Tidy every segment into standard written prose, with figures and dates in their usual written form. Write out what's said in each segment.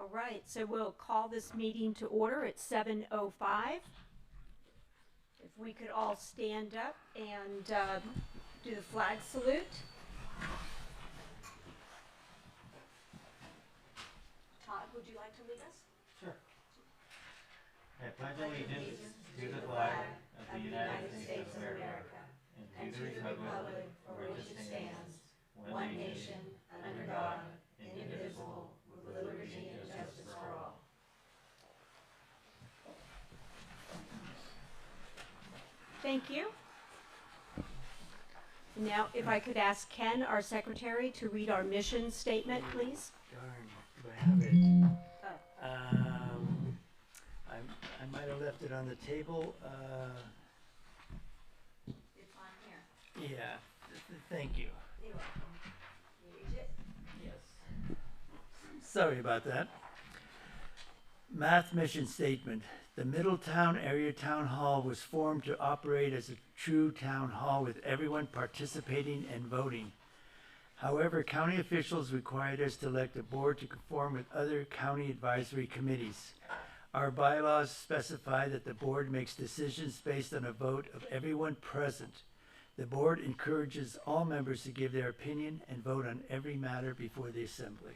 All right, so we'll call this meeting to order at 7:05. If we could all stand up and do the flag salute. Todd, would you like to lead us? Sure. I pledge allegiance to the flag of the United States of America and to the republic for which it stands, one nation, under God, indivisible, with liberty and justice for all. Thank you. Now, if I could ask Ken, our secretary, to read our mission statement, please. Darn, do I have it? I might have left it on the table. It's on here. Yeah, thank you. You're welcome. You read it? Yes. Sorry about that. M.A.T.H mission statement. The Middletown Area Town Hall was formed to operate as a true town hall with everyone participating and voting. However, county officials required us to elect a board to conform with other county advisory committees. Our bylaws specify that the board makes decisions based on a vote of everyone present. The board encourages all members to give their opinion and vote on every matter before the assembly.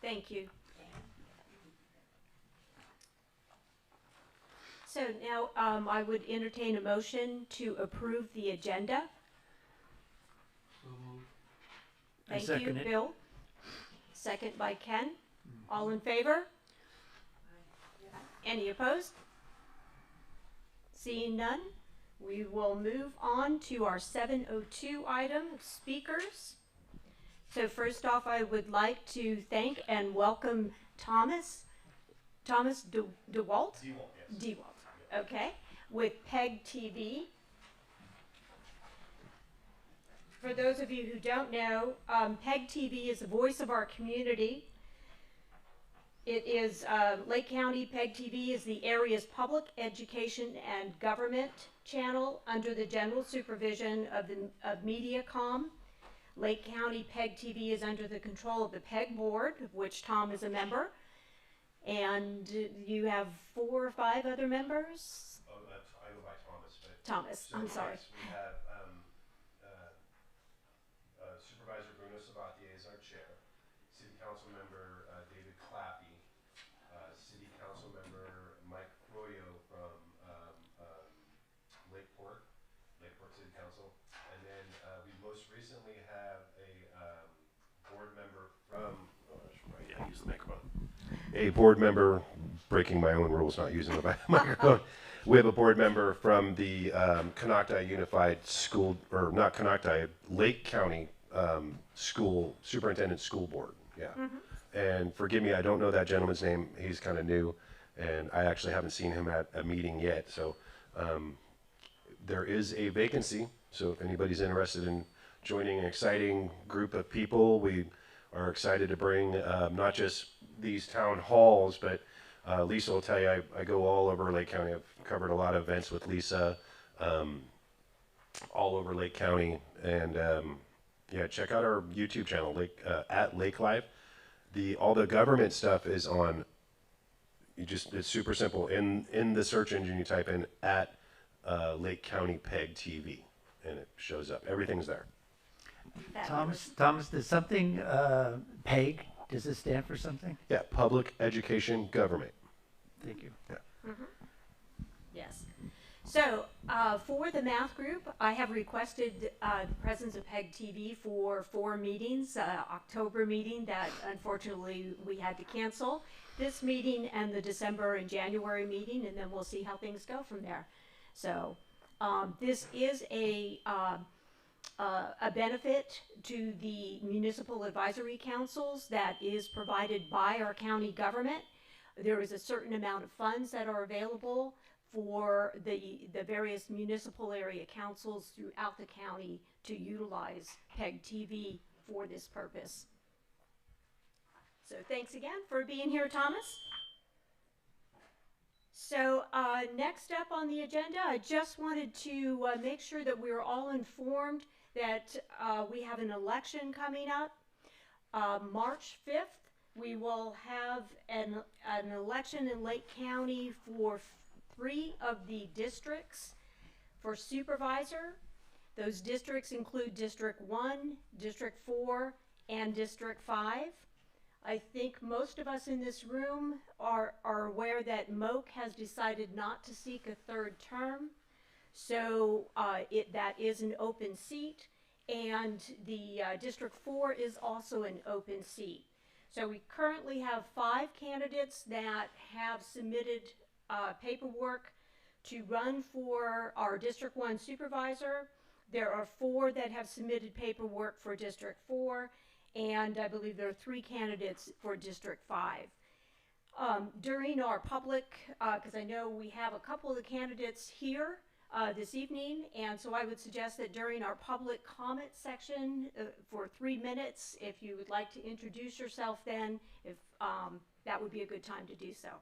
Thank you. So now I would entertain a motion to approve the agenda. I Thank you, second it. Bill. Second by Ken. All in favor? Any opposed? Seeing none, we will move on to our 7:02 item, speakers. So first off, I would like to thank and welcome Thomas DeWalt? DeWalt, yes. DeWalt, okay, with PEG TV. For those of you who don't know, PEG TV is the voice of our community. It is Lake County PEG TV is the area's public education and government channel under the general supervision of MediaCom. Lake County PEG TV is under the control of the PEG board, of which Tom is a member. And you have 4 or 5 other members? Oh, I go by Thomas. But Thomas, so I'm sorry. Yes, we have Supervisor Bruno Sabatier is our chair, City Council Member David Clappy, City Council Member Mike Royo from Lakeport City Council, and then we most recently have a board member from, I use the microphone. A board member, breaking my own rules, not using the microphone. We have a board member from the Canocti Unified School, or not Canocti, Lake County School Superintendent School Board. Yeah. Mm-hmm. And forgive me, I don't know that gentleman's name. He's kind of new, and I actually haven't seen him at a meeting yet. So there is a vacancy. So if anybody's interested in joining an exciting group of people, we are excited to bring not just these town halls, but Lisa will tell you, I go all over Lake County. I've covered a lot of events with Lisa all over Lake County. And yeah, check out our YouTube channel, at Lake Live. All the government stuff is on, it's super simple. In the search engine, you type in at Lake County PEG TV, and it shows up. Everything's there. Thomas, does something, PEG, does it stand for something? Yeah, Public Education Government. Thank you. Yeah. Mm-hmm. Yes. So for the math group, I have requested the presence of PEG TV for 4 meetings. October meeting that unfortunately we had to cancel. This meeting and the December and January meeting, and then we'll see how things go from there. So this is a benefit to the municipal advisory councils that is provided by our county government. There is a certain amount of funds that are available for the various municipal area councils throughout the county to utilize PEG TV for this purpose. So thanks again for being here, Thomas. So next up on the agenda, I just wanted to make sure that we're all informed that we have an election coming up. March 5th, we will have an election in Lake County for 3 of the districts for supervisor. Those districts include District 1, District 4, and District 5. I think most of us in this room are aware that M.A.C has decided not to seek a 3rd term. So that is an open seat, and the District 4 is also an open seat. So we currently have 5 candidates that have submitted paperwork to run for our District 1 supervisor. There are 4 that have submitted paperwork for District 4, and I believe there are 3 candidates for District 5. During our public, because I know we have a couple of the candidates here this evening, and so I would suggest that during our public comment section for 3 minutes, if you would like to introduce yourself then, if that would be a good time to do so.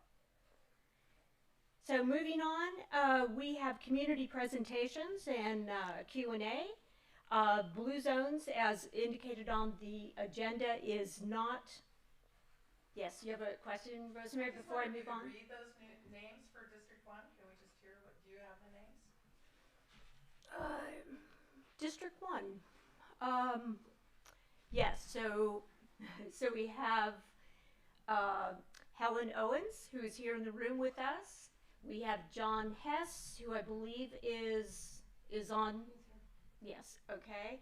So moving on, we have community presentations and Q&A. Blue zones, as indicated on the agenda, is not. Yes, you have a question, Rosemary, before I move on? Read those names for District 1. Can we just hear what, do you have the names? District 1. Yes, so we have Helen Owens, who is here in the room with us. We have John Hess, who I believe is on. Yes, okay.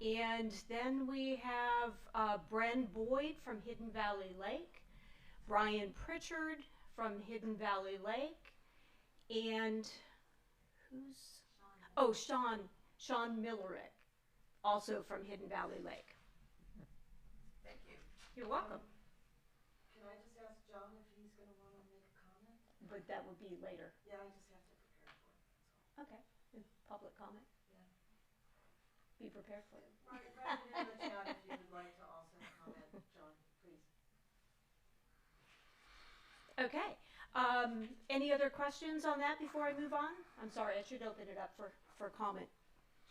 And then we have Bren Boyd from Hidden Valley Lake, Brian Pritchard from Hidden Valley Lake, and who's? Oh, Sean Millerick, also from Hidden Valley Lake. Thank you. You're welcome. Can I just ask John if he's going to want to make a comment? But that would be later. Yeah, I just have to prepare for it, that's all. Okay. Public comment? Yeah. Be prepared for it. Write it in the chat if you would like to also comment, John, please. Okay. Any other questions on that before I move on? I'm sorry, I should open it up for comment.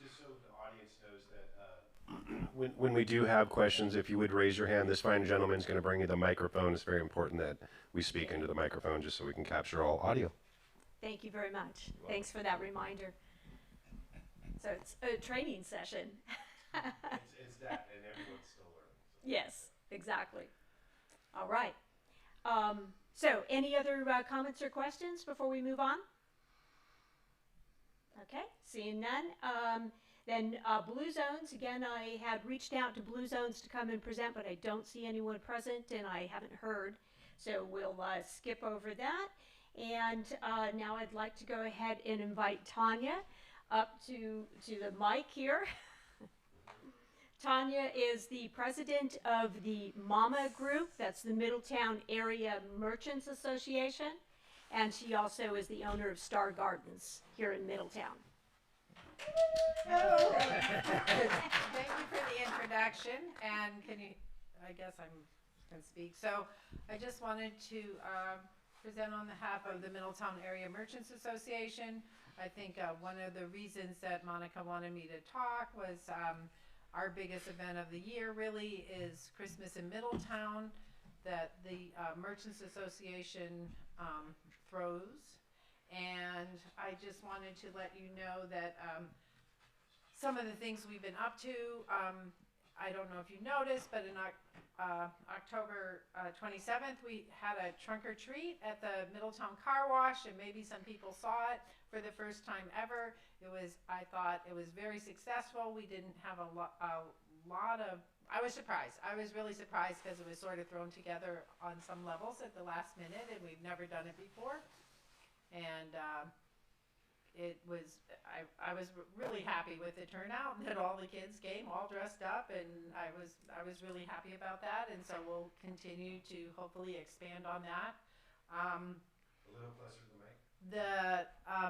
Just so the audience knows that when we do have questions, if you would raise your hand, this fine gentleman is going to bring you the microphone. It's very important that we speak into the microphone just so we can capture all audio. Thank you very much. Thanks for that reminder. So it's a training session. It's that, and everyone's still learning. So. Yes, exactly. All right. So any other comments or questions before we move on? Okay, seeing none. Then Blue Zones, again, I had reached out to Blue Zones to come and present, but I don't see anyone present and I haven't heard. So we'll skip over that. And now I'd like to go ahead and invite Tanya up to the mic here. Tanya is the president of the MAMA group, that's the Middletown Area Merchants Association, and she also is the owner of Star Gardens here in Middletown. Hello. Thank you for the introduction, and I guess I can speak. So I just wanted to present on behalf of the Middletown Area Merchants Association. I think one of the reasons that Monica wanted me to talk was our biggest event of the year really is Christmas in Middletown that the Merchants Association throws. And I just wanted to let you know that some of the things we've been up to, I don't know if you noticed, but in October 27th, we had a trunk or treat at the Middletown Car Wash, and maybe some people saw it for the first time ever. I thought it was very successful. We didn't have a lot of, I was surprised. I was really surprised because it was sort of thrown together on some levels at the last minute, and we've never done it before. And I was really happy with the turnout, and that all the kids came all dressed up, and I was really happy about that. And so we'll continue to hopefully expand on that. A little closer to the mic.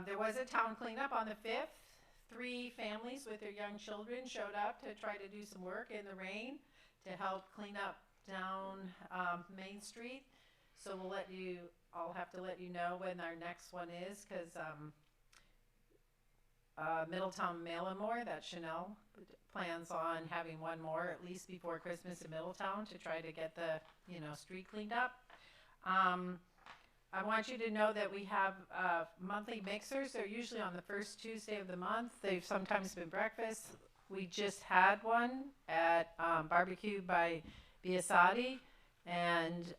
There was a town cleanup on the 5th. 3 families with their young children showed up to try to do some work in the rain to help clean up down Main Street. So I'll have to let you know when our next one is, because Middletown M.A.C, that's Chanel plans on having one more at least before Christmas in Middletown to try to get the, street cleaned up. I want you to know that we have monthly mixers. They're usually on the first Tuesday of the month. They've sometimes been breakfast. We just had one at Barbecue by M.A.C, and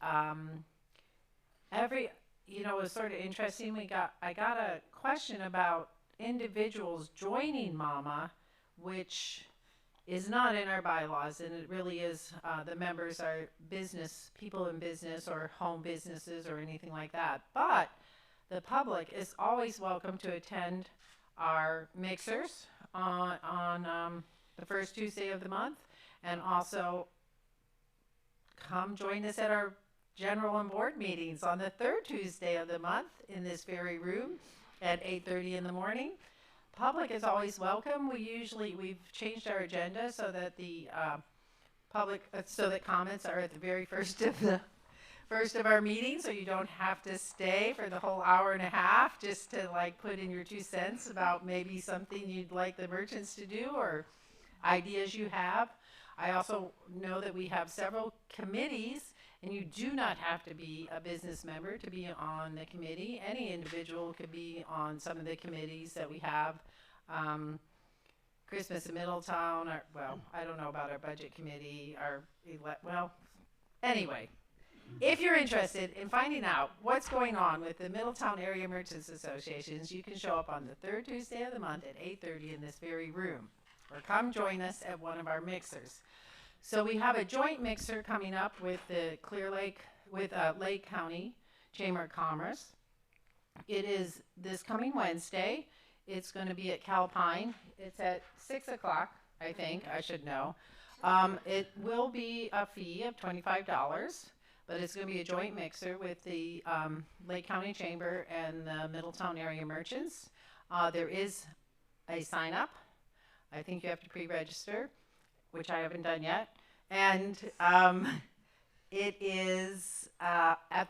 it was sort of interesting. I got a question about individuals joining Mama, which is not in our bylaws, and it really is, the members are people in business or home businesses or anything like that. But the public is always welcome to attend our mixers on the first Tuesday of the month, and also come join us at our general and board meetings on the third Tuesday of the month in this very room at 8:30 in the morning. Public is always welcome. We've changed our agenda so that the so that comments are at the very first of our meeting, so you don't have to stay for the whole hour and a half just to put in your 2 cents about maybe something you'd like the merchants to do or ideas you have. I also know that we have several committees, and you do not have to be a business member to be on the committee. Any individual could be on some of the committees that we have. Christmas in Middletown, I don't know about our budget committee, anyway. If you're interested in finding out what's going on with the Middletown Area Merchants Associations, you can show up on the third Tuesday of the month at 8:30 in this very room, or come join us at one of our mixers. So we have a joint mixer coming up with the Lake County Chamber of Commerce. It is this coming Wednesday. It's going to be at Calpine. It's at 6 o'clock, I think. I should know. It will be a fee of $25, but it's going to be a joint mixer with the Lake County Chamber and the Middletown Area Merchants. There is a sign up. I think you have to pre-register, which I haven't done yet. And it is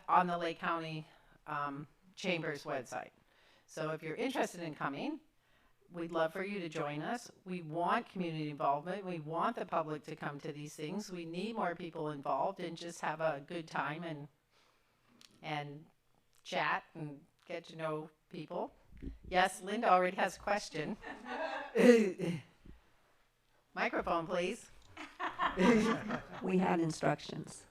on the Lake County Chamber's website. So if you're interested in coming, we'd love for you to join us. We want community involvement. We want the public to come to these things. We need more people involved and just have a good time and chat and get to know people. Yes, Linda already has a question. Microphone, please. We had instructions.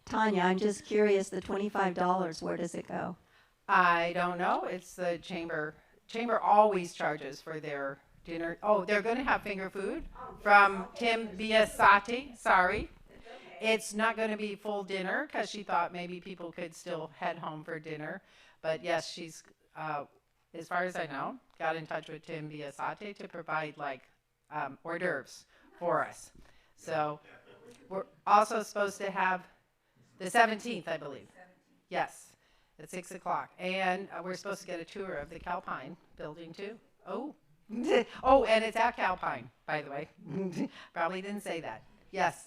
Tanya, I'm just curious, the $25, where does it go? I don't know. It's the chamber. Chamber always charges for their dinner. Oh, they're going to have finger food from Tim Biasati. Sorry. It's not going to be full dinner because she thought maybe people could still head home for dinner. But yes, she's, as far as I know, got in touch with Tim Biasati to provide hors d'oeuvres for us. So we're also supposed to have the 17th, I believe. Yes, at 6 o'clock. And we're supposed to get a tour of the Calpine building too. Oh, oh, and it's at Calpine, by the way. Probably didn't say that. Yes.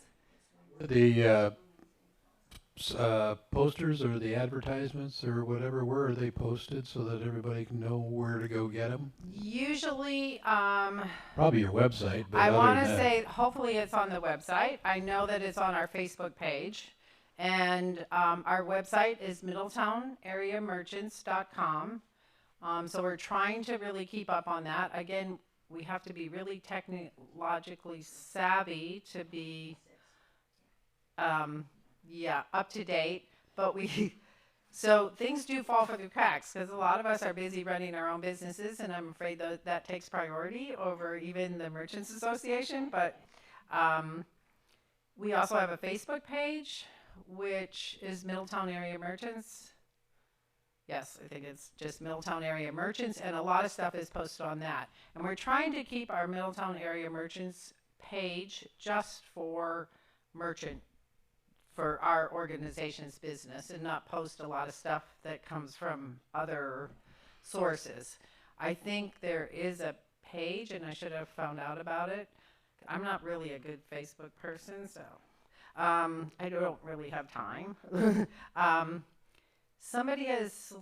The posters or the advertisements or whatever, where are they posted so that everybody can know where to go get them? Usually, Probably your website. But I want to say hopefully it's on the website. I know that it's on our Facebook page. And our website is middletownareamerchants.com. So we're trying to really keep up on that. Again, we have to be really technologically savvy to be up to date. But so things do fall through the cracks because a lot of us are busy running our own businesses, and I'm afraid that takes priority over even the Merchants Association. But we also have a Facebook page, which is Middletown Area Merchants. Yes, I think it's just Middletown Area Merchants, and a lot of stuff is posted on that. And we're trying to keep our Middletown Area Merchants page just for our organization's business, and not post a lot of stuff that comes from other sources. I think there is a page, and I should have found out about it. I'm not really a good Facebook person, so I don't really have time. Somebody has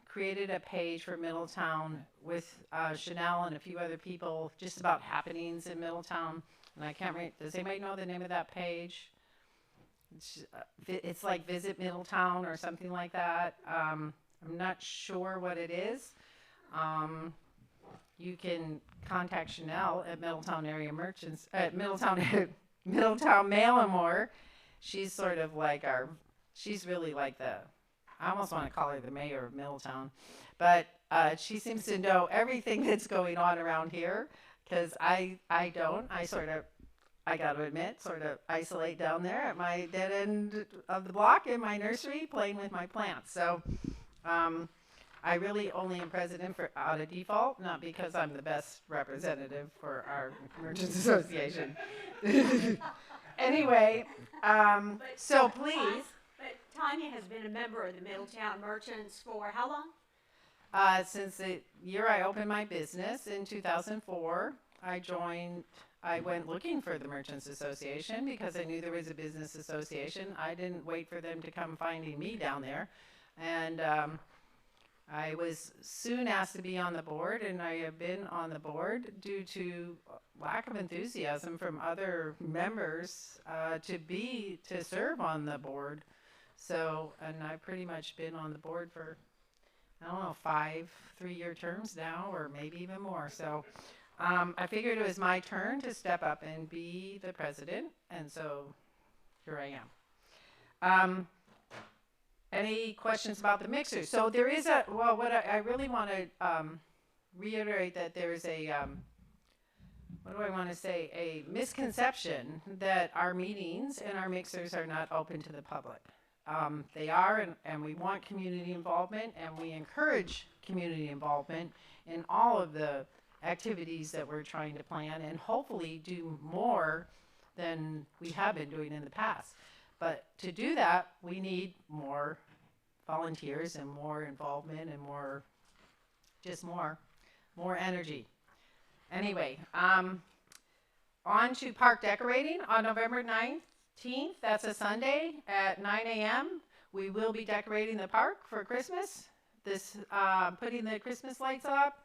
created a page for Middletown with Chanel and a few other people, just about happenings in Middletown. And I can't remember, does anybody know the name of that page? It's like Visit Middletown or something like that. I'm not sure what it is. You can contact Chanel at Middletown Area Merchants, at Middletown Mail and More. She's sort of like she's really like I almost want to call her the mayor of Middletown. But she seems to know everything that's going on around here, because I don't. I got to admit, sort of isolate down there at my dead end of the block in my nursery playing with my plants. So I really only am president out of default, not because I'm the best representative for our Merchants Association. Anyway, so please. But Tanya has been a member of the Middletown Merchants for how long? Since the year I opened my business in 2004, I went looking for the Merchants Association because I knew there was a business association. I didn't wait for them to come finding me down there. And I was soon asked to be on the board, and I have been on the board due to lack of enthusiasm from other members to serve on the board. So, and I've pretty much been on the board for, I don't know, 5 3-year terms now, or maybe even more. So I figured it was my turn to step up and be the president, and so here I am. Any questions about the mixer? So there is what I really want to reiterate that there's what do I want to say, a misconception that our meetings and our mixers are not open to the public. They are, and we want community involvement, and we encourage community involvement in all of the activities that we're trying to plan, and hopefully do more than we have been doing in the past. But to do that, we need more volunteers and more involvement and more energy. Anyway, on to park decorating on November 19th. That's a Sunday at 9 a.m. We will be decorating the park for Christmas. Putting the Christmas lights up.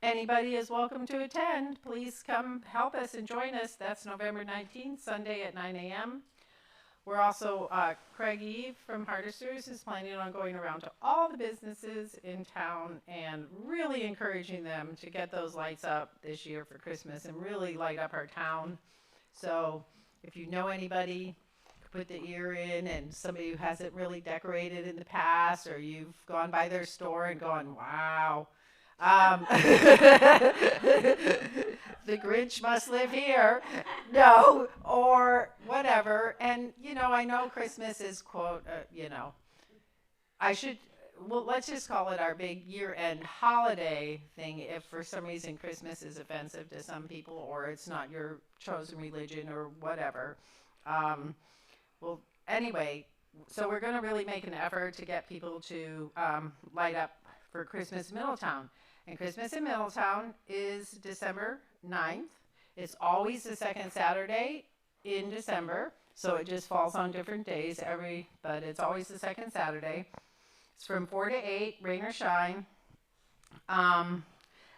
Anybody is welcome to attend. Please come help us and join us. That's November 19th, Sunday at 9 a.m. We're also, Craig Eve from Hardisters is planning on going around to all the businesses in town and really encouraging them to get those lights up this year for Christmas and really light up our town. So if you know anybody, put the ear in, and somebody who hasn't really decorated in the past, or you've gone by their store and gone, wow. The Grinch must live here. No, or whatever. And, I know Christmas is, quote, let's just call it our big year-end holiday thing if for some reason Christmas is offensive to some people, or it's not your chosen religion or whatever. Anyway, so we're going to really make an effort to get people to light up for Christmas in Middletown. And Christmas in Middletown is December 9th. It's always the second Saturday in December, so it just falls on different days but it's always the second Saturday. It's from 4 to 8, rain or shine.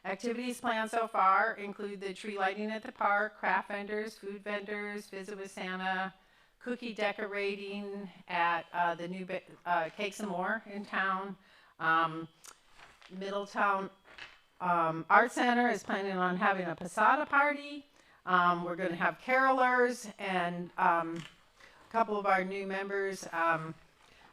Activities planned so far include the tree lighting at the park, craft vendors, food vendors, visit with Santa, cookie decorating at the new Cakes and More in town. Middletown Art Center is planning on having a Posada party. We're going to have carolers, and a couple of our new members,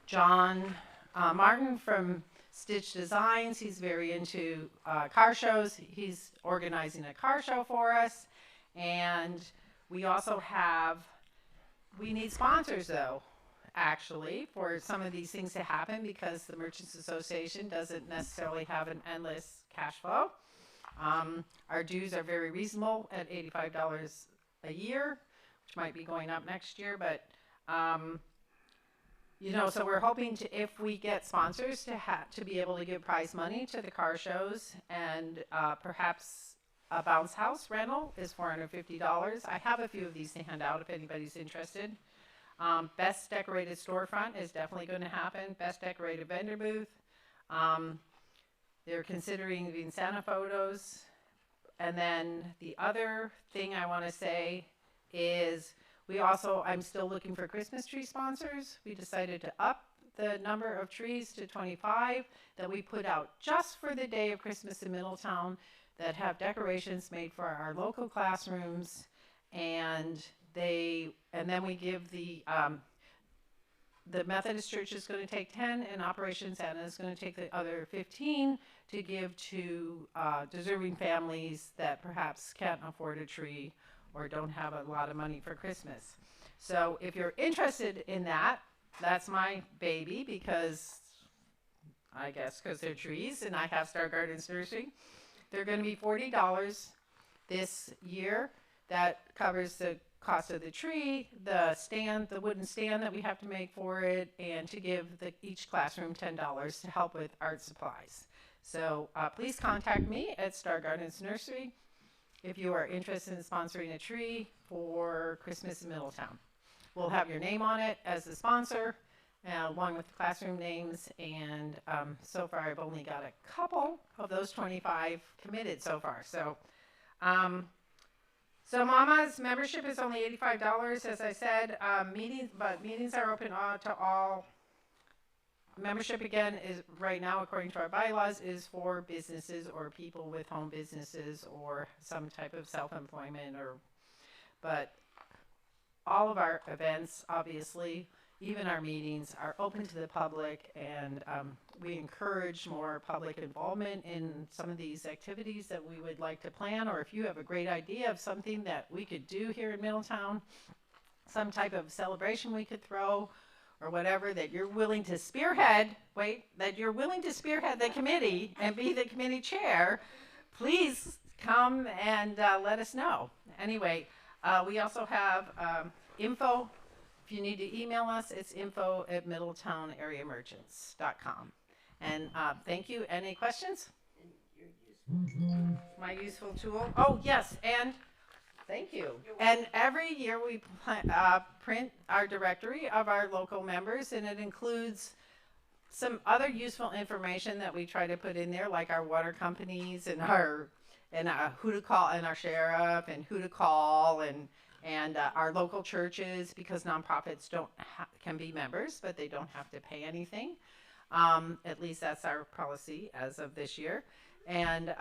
John Martin from Stitch Designs. He's very into car shows. He's organizing a car show for us. And we also we need sponsors, though, actually, for some of these things to happen, because the Merchants Association doesn't necessarily have an endless cash flow. Our dues are very reasonable at $85 a year, which might be going up next year, but so we're hoping to, if we get sponsors, to be able to give prize money to the car shows, and perhaps a bounce house rental is $450. I have a few of these to hand out if anybody's interested. Best decorated storefront is definitely going to happen. Best decorated vendor booth. They're considering doing Santa photos. And then the other thing I want to say is I'm still looking for Christmas tree sponsors. We decided to up the number of trees to 25 that we put out just for the day of Christmas in Middletown that have decorations made for our local classrooms. And then we give the Methodist Church is going to take 10, and Operation Santa is going to take the other 15 to give to deserving families that perhaps can't afford a tree or don't have a lot of money for Christmas. So if you're interested in that, that's my baby, because I guess because they're trees and I have Star Gardens Nursery. They're going to be $40 this year. That covers the cost of the tree, the stand, the wooden stand that we have to make for it, and to give each classroom $10 to help with art supplies. So please contact me at Star Gardens Nursery if you are interested in sponsoring a tree for Christmas in Middletown. We'll have your name on it as the sponsor, along with the classroom names, and so far I've only got a couple of those 25 committed so far. So Mama's membership is only $85, as I said. Meetings are open to all. Membership, again, is right now, according to our bylaws, is for businesses or people with home businesses or some type of self-employment. But all of our events, obviously, even our meetings, are open to the public, and we encourage more public involvement in some of these activities that we would like to plan. Or if you have a great idea of something that we could do here in Middletown, some type of celebration we could throw, or whatever, that you're willing to spearhead, the committee and be the committee chair, please come and let us know. Anyway, we also have info. If you need to email us, it's info@middletownareamerchants.com. And thank you. Any questions? My useful tool. Oh, yes, and thank you. And every year we print our directory of our local members, and it includes some other useful information that we try to put in there, like our water companies and who to call, and our sheriff, and who to call, and our local churches, because nonprofits can be members, but they don't have to pay anything. At least that's our policy as of this year. And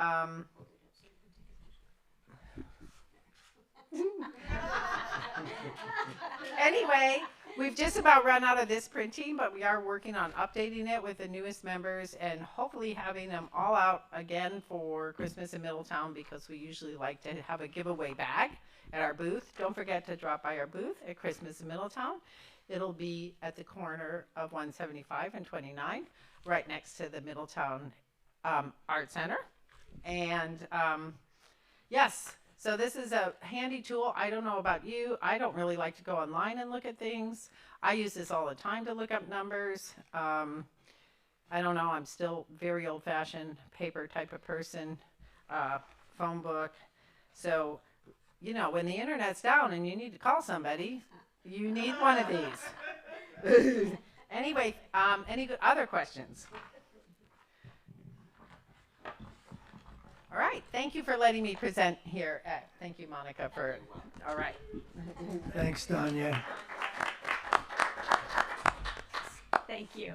anyway, we've just about run out of this printing, but we are working on updating it with the newest members and hopefully having them all out again for Christmas in Middletown, because we usually like to have a giveaway bag at our booth. Don't forget to drop by our booth at Christmas in Middletown. It'll be at the corner of 175 and 29, right next to the Middletown Art Center. And yes, so this is a handy tool. I don't know about you. I don't really like to go online and look at things. I use this all the time to look up numbers. I don't know. I'm still very old-fashioned paper type of person, phone book. So, when the internet's down and you need to call somebody, you need one of these. Anyway, any other questions? All right. Thank you for letting me present here. Thank you, Monica, for. All right. Thanks, Tanya. Thank you.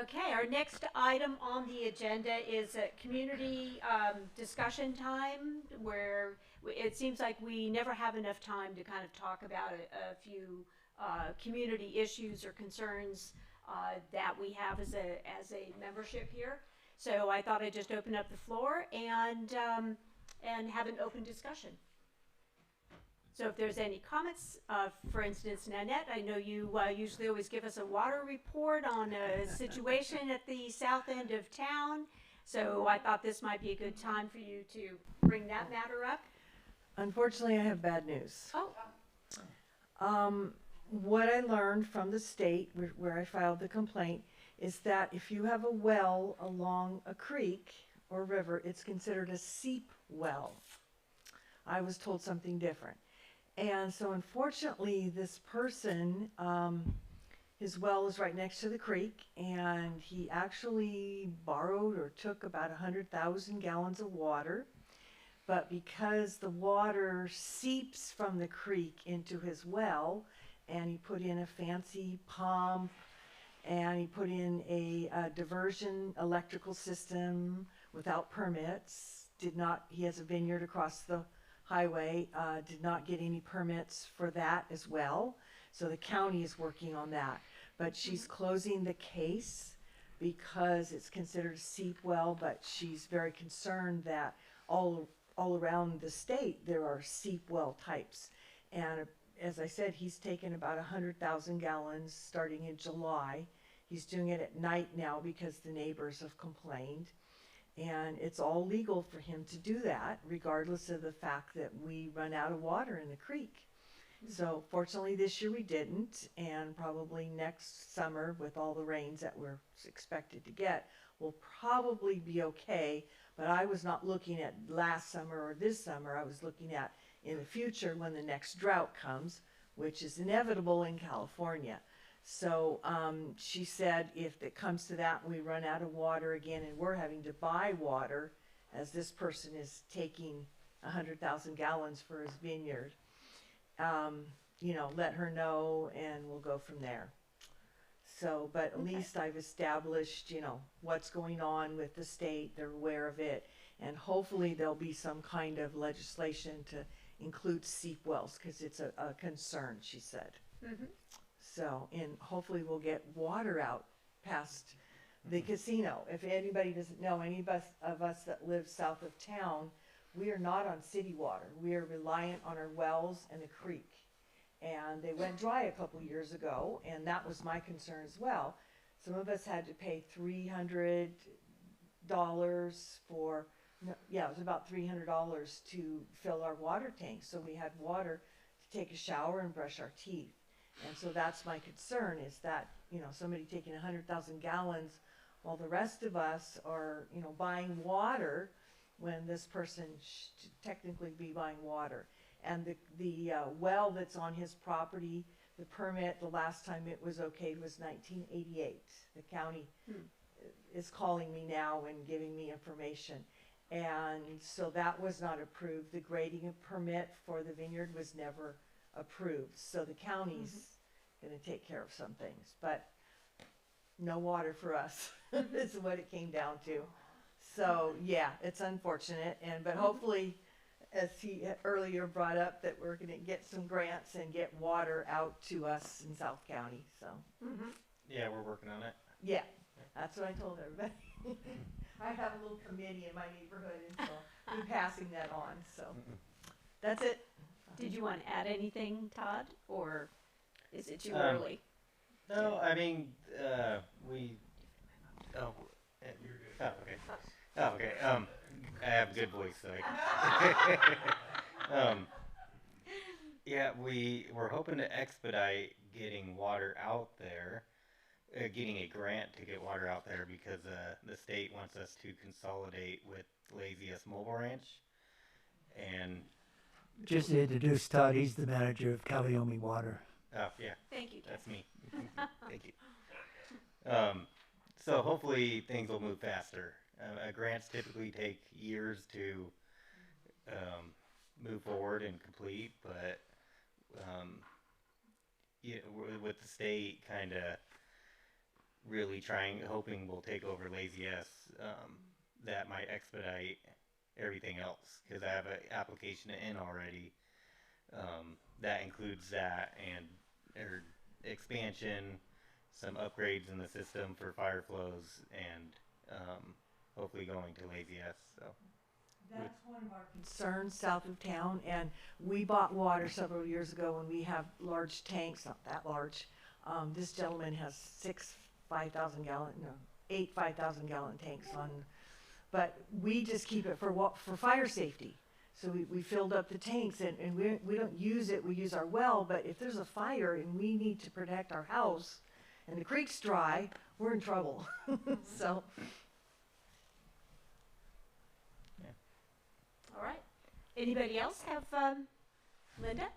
Okay, our next item on the agenda is a community discussion time, where it seems like we never have enough time to kind of talk about a few community issues or concerns that we have as a membership here. So I thought I'd just open up the floor and have an open discussion. So if there's any comments, for instance, Nanette, I know you usually always give us a water report on a situation at the south end of town. So I thought this might be a good time for you to bring that matter up. Unfortunately, I have bad news. Oh. What I learned from the state, where I filed the complaint, is that if you have a well along a creek or river, it's considered a seep well. I was told something different. And so unfortunately, this person his well is right next to the creek, and he actually borrowed or took about 100,000 gallons of water. But because the water seeps from the creek into his well, and he put in a fancy pump, and he put in a diversion electrical system without permits, he has a vineyard across the highway, did not get any permits for that as well. So the county is working on that. But she's closing the case because it's considered a seep well, but she's very concerned that all around the state there are seep well types. And as I said, he's taken about 100,000 gallons starting in July. He's doing it at night now because the neighbors have complained. And it's all legal for him to do that, regardless of the fact that we run out of water in the creek. So fortunately this year we didn't, and probably next summer with all the rains that we're expected to get, we'll probably be okay. But I was not looking at last summer or this summer, I was looking at in the future when the next drought comes, which is inevitable in California. So she said if it comes to that and we run out of water again and we're having to buy water, as this person is taking 100,000 gallons for his vineyard, you know, let her know and we'll go from there. So, but at least I've established, you know, what's going on with the state, they're aware of it, and hopefully there'll be some kind of legislation to include seep wells, because it's a concern, she said. So, and hopefully we'll get water out past the casino. If anybody doesn't know, any of us that live south of town, we are not on city water. We are reliant on our wells and the creek. And they went dry a couple years ago, and that was my concern as well. Some of us had to pay $300 for, yeah, it was about $300 to fill our water tank. So we had water to take a shower and brush our teeth. And so that's my concern, is that, you know, somebody taking 100,000 gallons while the rest of us are, you know, buying water when this person should technically be buying water. And the well that's on his property, the permit, the last time it was okayed was 1988. The county is calling me now and giving me information. And so that was not approved. The grading permit for the vineyard was never approved. So the county's going to take care of some things. But no water for us is what it came down to. So yeah, it's unfortunate. But hopefully, as he earlier brought up, that we're going to get some grants and get water out to us in South County. So Yeah, we're working on it. yeah, that's what I told everybody. I have a little committee in my neighborhood, and so I'm passing that on. So that's it. Did you want to add anything, Todd, or is it too early? No, I mean, we. Oh, you're good. Oh, okay. Oh, okay. I have a good voice, so. Yeah, we're hoping to expedite getting water out there, getting a grant to get water out there, because the state wants us to consolidate with Lazy S Mobile Ranch, and. Just to introduce Todd, he's the manager of Calliope Water. Oh, yeah. Thank you. That's me. Thank you. So hopefully things will move faster. Grants typically take years to move forward and complete, but yeah, with the state kind of really hoping we'll take over Lazy S, that might expedite everything else, because I have an application in already that includes that and expansion, some upgrades in the system for fire flows, and hopefully going to Lazy S. So that's one of our concerns south of town, and we bought water several years ago, and we have large tanks, not that large. This gentleman has 8 5,000 gallon tanks on, but we just keep it for fire safety. So we filled up the tanks, and we don't use it, we use our well, but if there's a fire and we need to protect our house and the creek's dry, we're in trouble. So. yeah. All right. Anybody else have, Linda?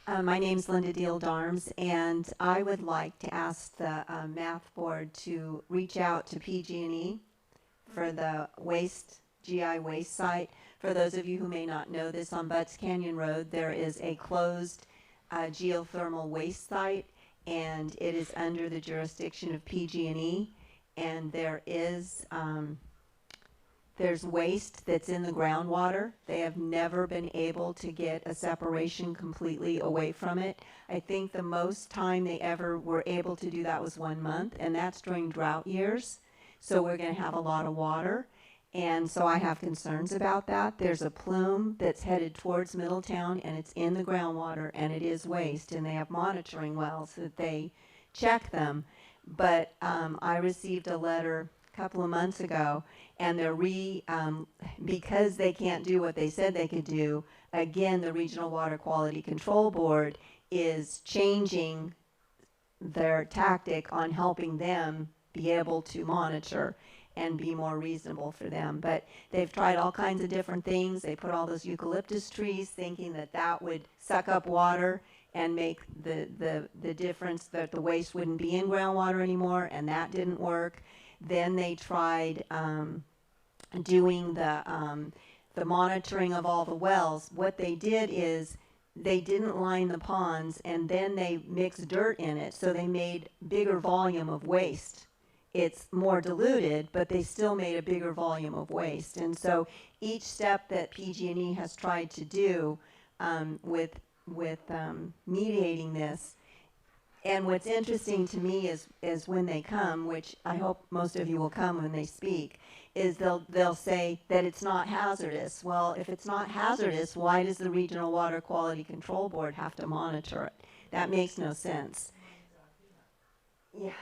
My name's Linda Deal Darms, and I would like to ask the math board to reach out to PG&E for the GI waste site. For those of you who may not know this, on Butts Canyon Road, there is a closed geothermal waste site, and it is under the jurisdiction of PG&E, and there's waste that's in the groundwater. They have never been able to get a separation completely away from it. I think the most time they ever were able to do that was 1 month, and that's during drought years. So we're going to have a lot of water, and so I have concerns about that. There's a plume that's headed towards Middletown, and it's in the groundwater, and it is waste, and they have monitoring wells that they check them. But I received a letter a couple of months ago, and they're because they can't do what they said they could do, again, the Regional Water Quality Control Board is changing their tactic on helping them be able to monitor and be more reasonable for them. But they've tried all kinds of different things. They put all those eucalyptus trees thinking that that would suck up water and make the difference that the waste wouldn't be in groundwater anymore, and that didn't work. Then they tried doing the monitoring of all the wells. What they did is they didn't line the ponds, and then they mixed dirt in it, so they made bigger volume of waste. It's more diluted, but they still made a bigger volume of waste. And so each step that PG&E has tried to do with mediating this, and what's interesting to me is when they come, which I hope most of you will come when they speak, is they'll say that it's not hazardous. Well, if it's not hazardous, why does the Regional Water Quality Control Board have to monitor it? That makes no sense. Yeah.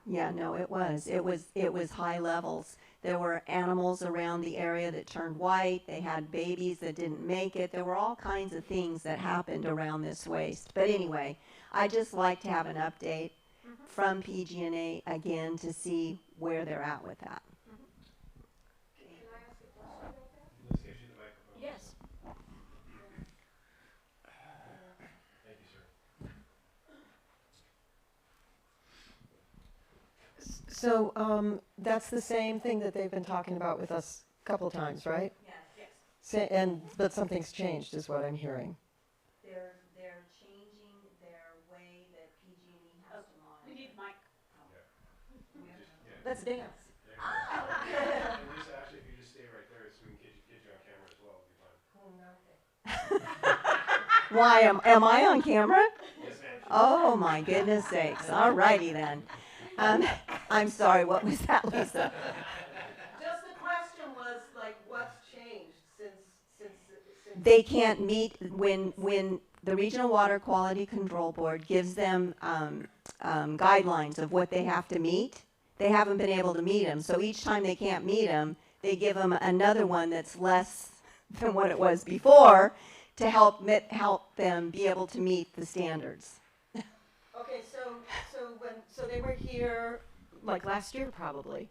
Yeah, no, it was high levels. There were animals around the area that turned white. They had babies that didn't make it. There were all kinds of things that happened around this waste. But anyway, I just like to have an update from PG&E again to see where they're at with that. Let's give you the microphone. Yes. Thank you, sir. So that's the same thing that they've been talking about with us a couple times, right? Yes. But something's changed, is what I'm hearing. They're changing their way that PG&E has to monitor. We need mic. Let's dance. And Lisa, actually, if you just stay right there, so we can get you on camera as well, it'll be fine. Why am I on camera? Yes, ma'am. Oh my goodness sakes! All righty then. I'm sorry. What was that, Lisa? Just the question was, like, what's changed since They can't meet when the Regional Water Quality Control Board gives them guidelines of what they have to meet. They haven't been able to meet them. So each time they can't meet them, they give them another one that's less than what it was before to help them be able to meet the standards. Okay, so they were here like last year probably,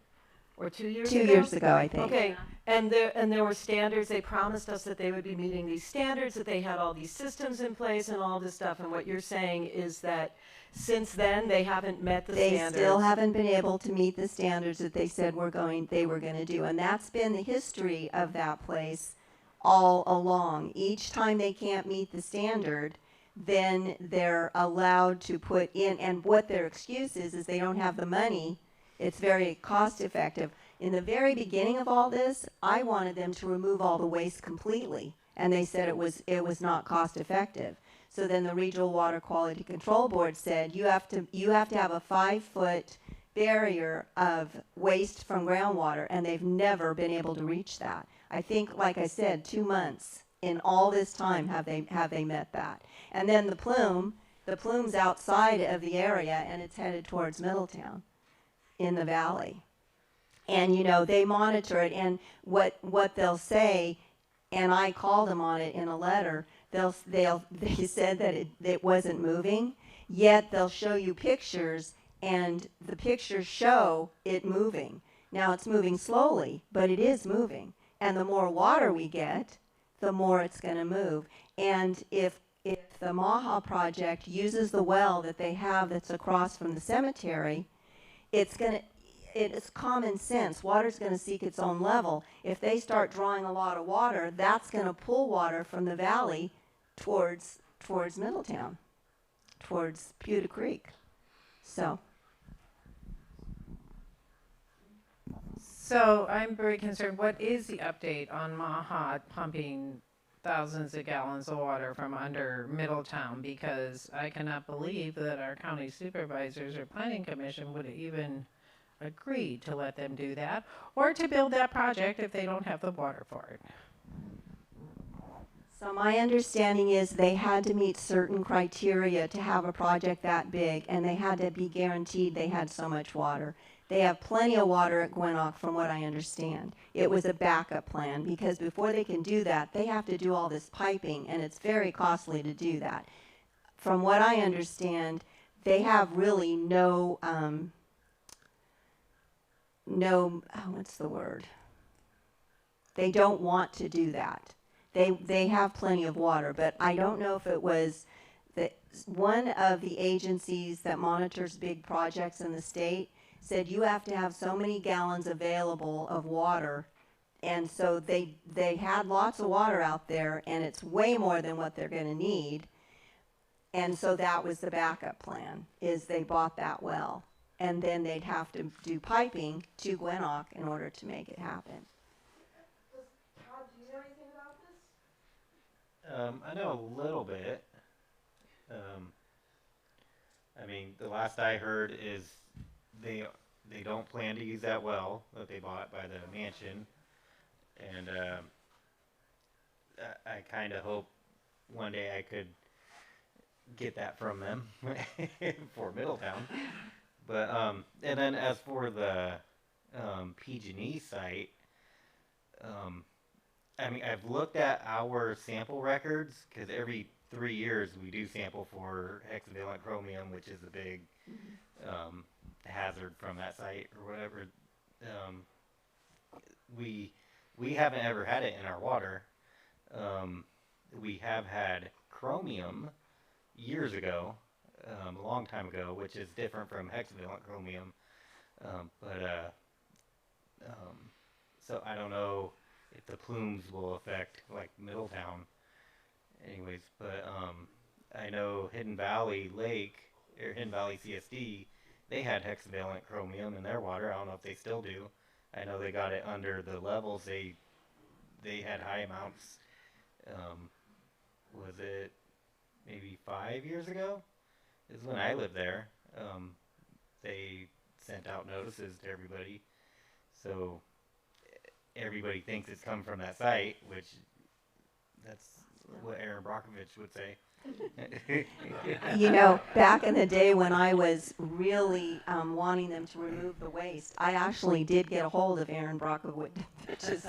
or 2 years ago? 2 years ago, I think. Okay, and there were standards. They promised us that they would be meeting these standards, that they had all these systems in place and all this stuff. And what you're saying is that since then they haven't met the standards. They still haven't been able to meet the standards that they said they were going to do, and that's been the history of that place all along. Each time they can't meet the standard, then they're allowed to put in, and what their excuse is they don't have the money. It's very cost effective. In the very beginning of all this, I wanted them to remove all the waste completely, and they said it was not cost effective. So then the Regional Water Quality Control Board said you have to have a 5-foot barrier of waste from groundwater, and they've never been able to reach that. I think, like I said, 2 months in all this time have they met that. And then the plume's outside of the area, and it's headed towards Middletown in the valley. And they monitor it, and what they'll say, and I called them on it in a letter. They said that it wasn't moving, yet they'll show you pictures, and the pictures show it moving. Now it's moving slowly, but it is moving. And the more water we get, the more it's going to move. And if the M.A.T.H project uses the well that they have that's across from the cemetery, it's common sense. Water's going to seek its own level. If they start drawing a lot of water, that's going to pull water from the valley towards Middletown, towards Pewter Creek. So I'm very concerned, what is the update on M.A.T.H pumping thousands of gallons of water from under Middletown? Because I cannot believe that our county supervisors or planning commission would even agree to let them do that, or to build that project if they don't have the water for it. So my understanding is they had to meet certain criteria to have a project that big, and they had to be guaranteed they had so much water. They have plenty of water at Gwinoc, from what I understand. It was a backup plan, because before they can do that, they have to do all this piping, and it's very costly to do that. From what I understand, they have really what's the word? They don't want to do that. They have plenty of water, but I don't know if it was that one of the agencies that monitors big projects in the state said you have to have so many gallons available of water, and so they had lots of water out there, and it's way more than what they're going to need, and so that was the backup plan, is they bought that well, and then they'd have to do piping to Gwinoc in order to make it happen. Todd, do you know anything about this? I know a little bit. I mean, the last I heard is they don't plan to use that well that they bought by the mansion, and I kind of hope one day I could get that from them for Middletown. But and then as for the PG&E site, I mean, I've looked at our sample records, because every 3 years we do sample for hexavalent chromium, which is a big hazard from that site or whatever. We haven't ever had it in our water. We have had chromium years ago, a long time ago, which is different from hexavalent chromium. So I don't know if the plumes will affect like Middletown. Anyways, but I know Hidden Valley Lake, or Hidden Valley CSD, they had hexavalent chromium in their water. I don't know if they still do. I know they got it under the levels. They had high amounts. Was it maybe 5 years ago? Is when I lived there. They sent out notices to everybody, so everybody thinks it's come from that site, which that's what Aaron Brockovich would say. You know, back in the day when I was really wanting them to remove the waste, I actually did get a hold of Aaron Brockovich's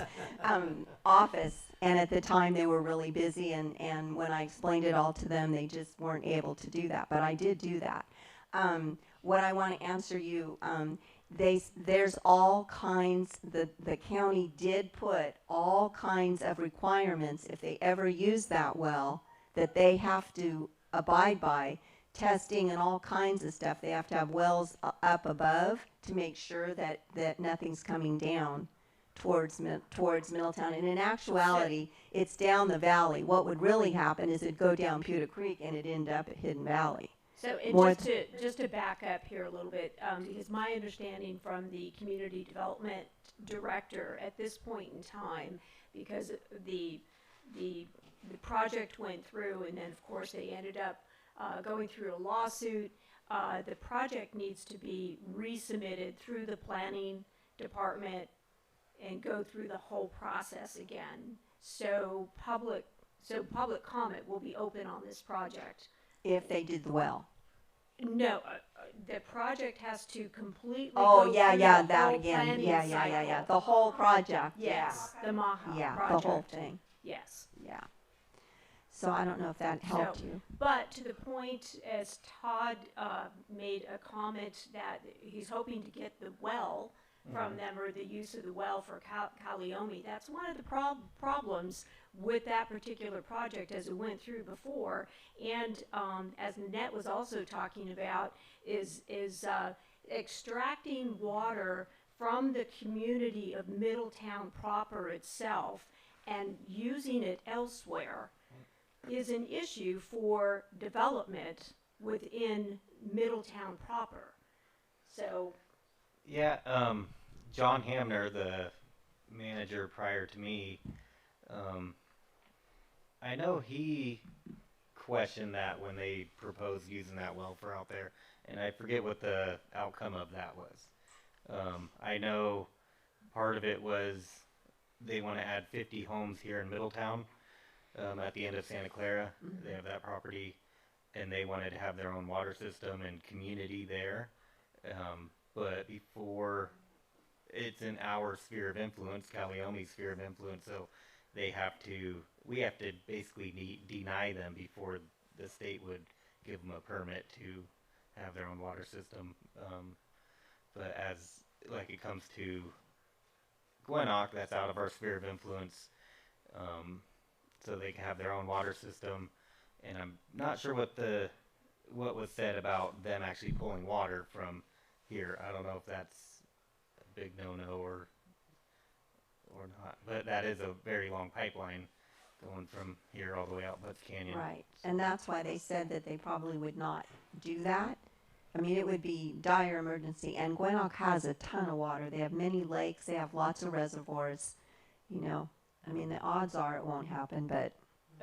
office, and at the time they were really busy, and when I explained it all to them, they just weren't able to do that, but I did do that. What I want to answer you, there's all kinds, the county did put all kinds of requirements if they ever use that well that they have to abide by, testing and all kinds of stuff. They have to have wells up above to make sure that nothing's coming down towards Middletown. And in actuality, it's down the valley. What would really happen is it'd go down Pewter Creek and it'd end up at Hidden Valley. So just to back up here a little bit, because my understanding from the community development director at this point in time, because the project went through, and then of course they ended up going through a lawsuit. The project needs to be resubmitted through the planning department and go through the whole process again. So public comment will be open on this project. If they did the well. No, the project has to completely Oh, go yeah, through yeah, the that whole again. planning Yeah. cycle. The whole project. Yes, the M.A.T.H Yeah, project. the whole thing. Yes. Yeah. So I don't know if that helped you. But to the point, as Todd made a comment that he's hoping to get the well from them, or the use of the well for Calliope. That's one of the problems with that particular project as it went through before. And as Nanette was also talking about, is extracting water from the community of Middletown proper itself and using it elsewhere is an issue for development within Middletown proper. So, Yeah, John Hamner, the manager prior to me, I know he questioned that when they proposed using that well for out there, and I forget what the outcome of that was. I know part of it was they want to add 50 homes here in Middletown at the end of Santa Clara. They have that property, and they wanted to have their own water system and community there. But before it's in our sphere of influence, Calliope's sphere of influence, so we have to basically deny them before the state would give them a permit to have their own water system. But as like it comes to Gwinnett, that's out of our sphere of influence, so they can have their own water system. And I'm not sure what was said about them actually pulling water from here. I don't know if that's a big no-no or not, but that is a very long pipeline going from here all the way out Butts Canyon. Right, and that's why they said that they probably would not do that. I mean, it would be dire emergency, and Gwinnett has a ton of water. They have many lakes, they have lots of reservoirs, you know. I mean, the odds are it won't happen, but...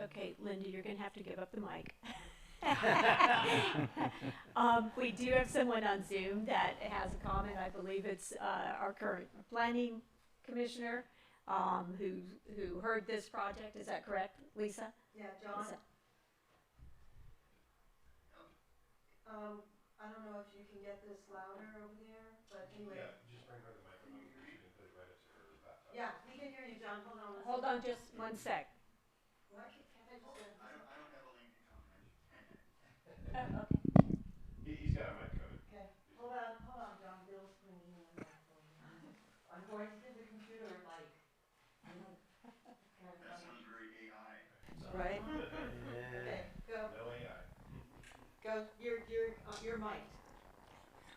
okay, Linda, you're going to have to give up the mic. We do have someone on Zoom that has a comment. I believe it's our current planning commissioner who heard this project. Is that correct, Lisa? Yeah, John? Lisa? I don't know if you can get this louder over there, but anyway. Yeah, just bring her the microphone here. She can put it right up to her laptop. Yeah, we can hear you, John. Hold on. Hold on just 1 sec. What? Can't I just I don't have a lengthy comment. Oh, okay. He's got a mic coming. Okay, hold on, John. Bill's bringing in the microphone. I'm going to the computer, like, That sounds very AI. right? Okay, go. No AI. Go. You're mic'd.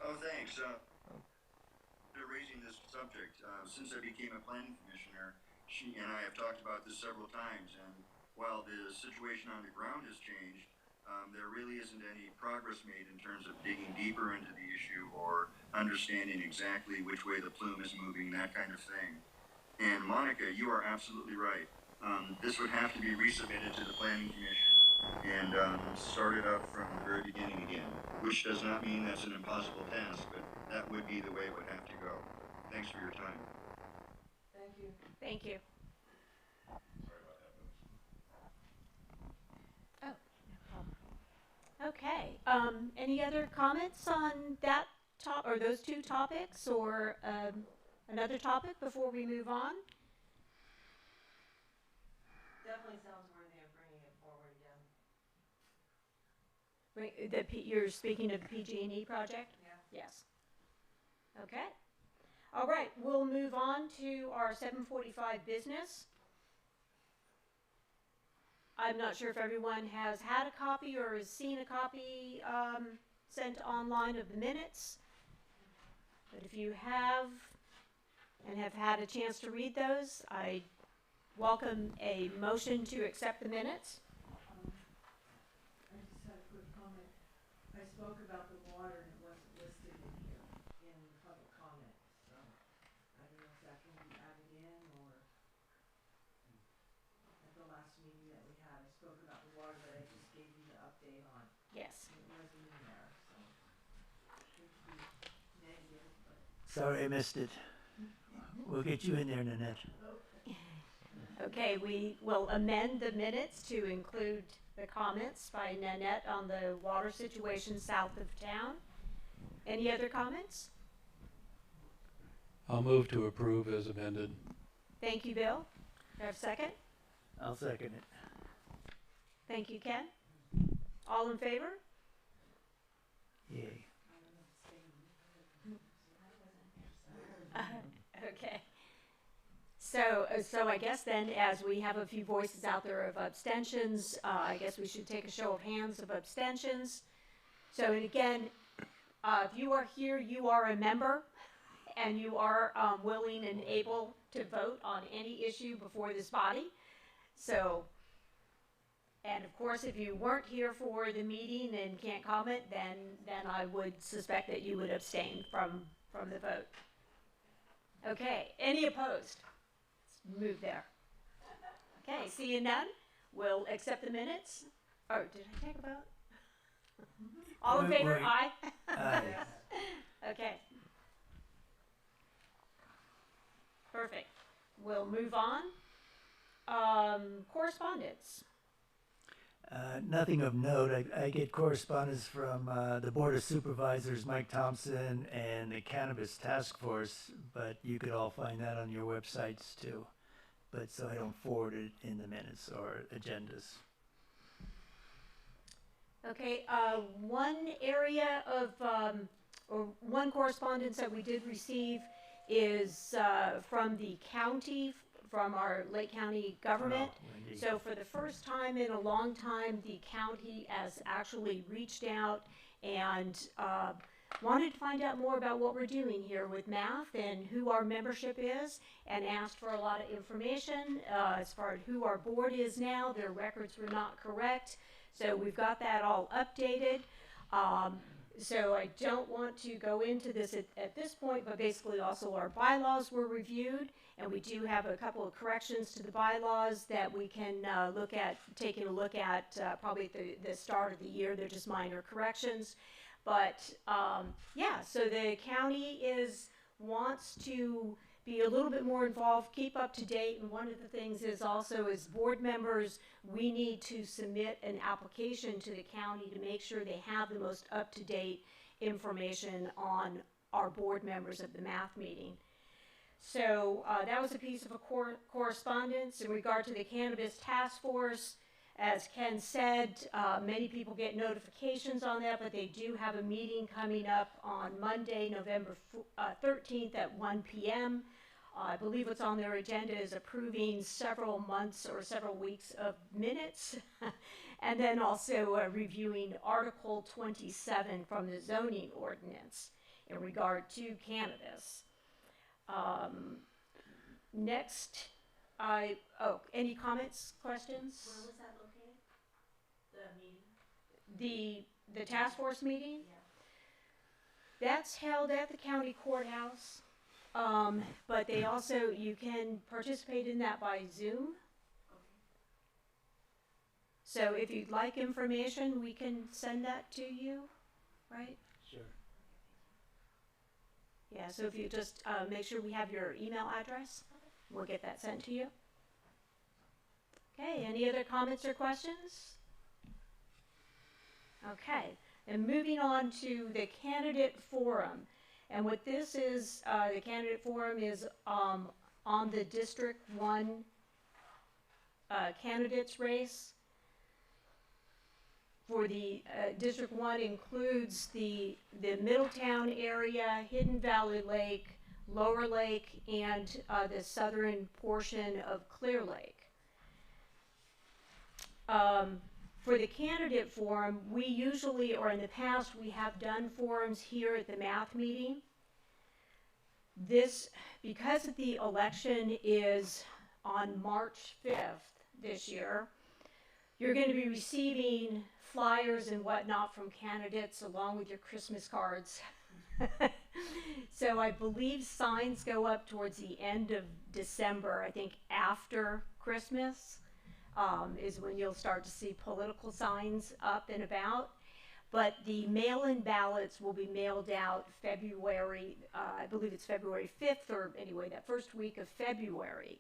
Oh, thanks. They're raising this subject. Since I became a planning commissioner, she and I have talked about this several times, and while the situation on the ground has changed, there really isn't any progress made in terms of digging deeper into the issue or understanding exactly which way the plume is moving, that kind of thing. And Monica, you are absolutely right. This would have to be resubmitted to the Planning Commission and started up from the very beginning again, which does not mean that's an impossible task, but that would be the way it would have to go. Thanks for your time. Thank you. Thank you. Sorry about that, folks. Oh, no problem. Okay. Any other comments on that or those two topics, or another topic before we move on? Definitely sounds worthy of bringing it forward again. You're speaking of the PG&E project? Yeah. Yes. Okay. All right, we'll move on to our 7:45 business. I'm not sure if everyone has had a copy or has seen a copy sent online of the minutes. But if you have and have had a chance to read those, I welcome a motion to accept the minutes. I just had a quick comment. I spoke about the water and it wasn't listed in here in public comment, so I don't know if that can be added in or at the last meeting that we had, I spoke about the water that I just gave you the update on. Yes. It wasn't in there, so it could be negative, but. Sorry I missed it. We'll get you in there, Nanette. Okay, we will amend the minutes to include the comments by Nanette on the water situation south of town. Any other comments? I'll move to approve as amended. Thank you, Bill. Do I have a second? I'll second it. Thank you, Ken. All in favor? Yay. So I guess then, as we have a few voices out there of abstentions, I guess we should take a show of hands of abstentions. So, and again, if you are here, you are a member, and you are willing and able to vote on any issue before this body. So, and of course, if you weren't here for the meeting and can't comment, then I would suspect that you would abstain from the vote. Okay, any opposed? Let's move there. Okay, seeing none, we'll accept the minutes. Oh, did I take a vote? All in favor? Wait. Aye. Aye. Okay. Perfect. We'll move on. Correspondence. Nothing of note. I get correspondence from the Board of Supervisors, Mike Thompson, and the Cannabis Task Force, but you could all find that on your websites too. But so I don't forward it in the minutes or agendas. Okay, one area of, or one correspondence that we did receive is from the county, from our Lake County government. Oh, Wendy. So for the first time in a long time, the county has actually reached out and wanted to find out more about what we're doing here with M.A.T.H and who our membership is, and asked for a lot of information as far as who our board is now. Their records were not correct. So we've got that all updated. So I don't want to go into this at this point, but basically also our bylaws were reviewed, and we do have a couple of corrections to the bylaws that we can look at, taking a look at probably at the start of the year. They're just minor corrections. But yeah, so the county wants to be a little bit more involved, keep up to date, and one of the things is also as board members, we need to submit an application to the county to make sure they have the most up-to-date information on our board members of the M.A.T.H meeting. So that was a piece of a correspondence in regard to the Cannabis Task Force. As Ken said, many people get notifications on that, but they do have a meeting coming up on Monday, November 13th at 1 p.m. I believe what's on their agenda is approving several months or several weeks of minutes, and then also reviewing Article 27 from the zoning ordinance in regard to cannabis. Next, any comments, questions? Where was that located? The meeting? The task force meeting? Yeah. That's held at the county courthouse, but they also, you can participate in that by Zoom. So if you'd like information, we can send that to you, right? Sure. Yeah, so if you just make sure we have your email address, we'll get that sent to you. Okay, any other comments or questions? Okay, and moving on to the candidate forum. And what this is, the candidate forum is on the District 1 candidates race. For the District 1 includes the Middletown area, Hidden Valley Lake, Lower Lake, and the southern portion of Clear Lake. For the candidate forum, we usually, or in the past, we have done forums here at the M.A.T.H meeting. This, because the election is on March 5th this year, you're going to be receiving flyers and whatnot from candidates along with your Christmas cards. So I believe signs go up towards the end of December, I think after Christmas. Is when you'll start to see political signs up and about. But the mail-in ballots will be mailed out February, I believe it's February 5th, or anyway, that first week of February.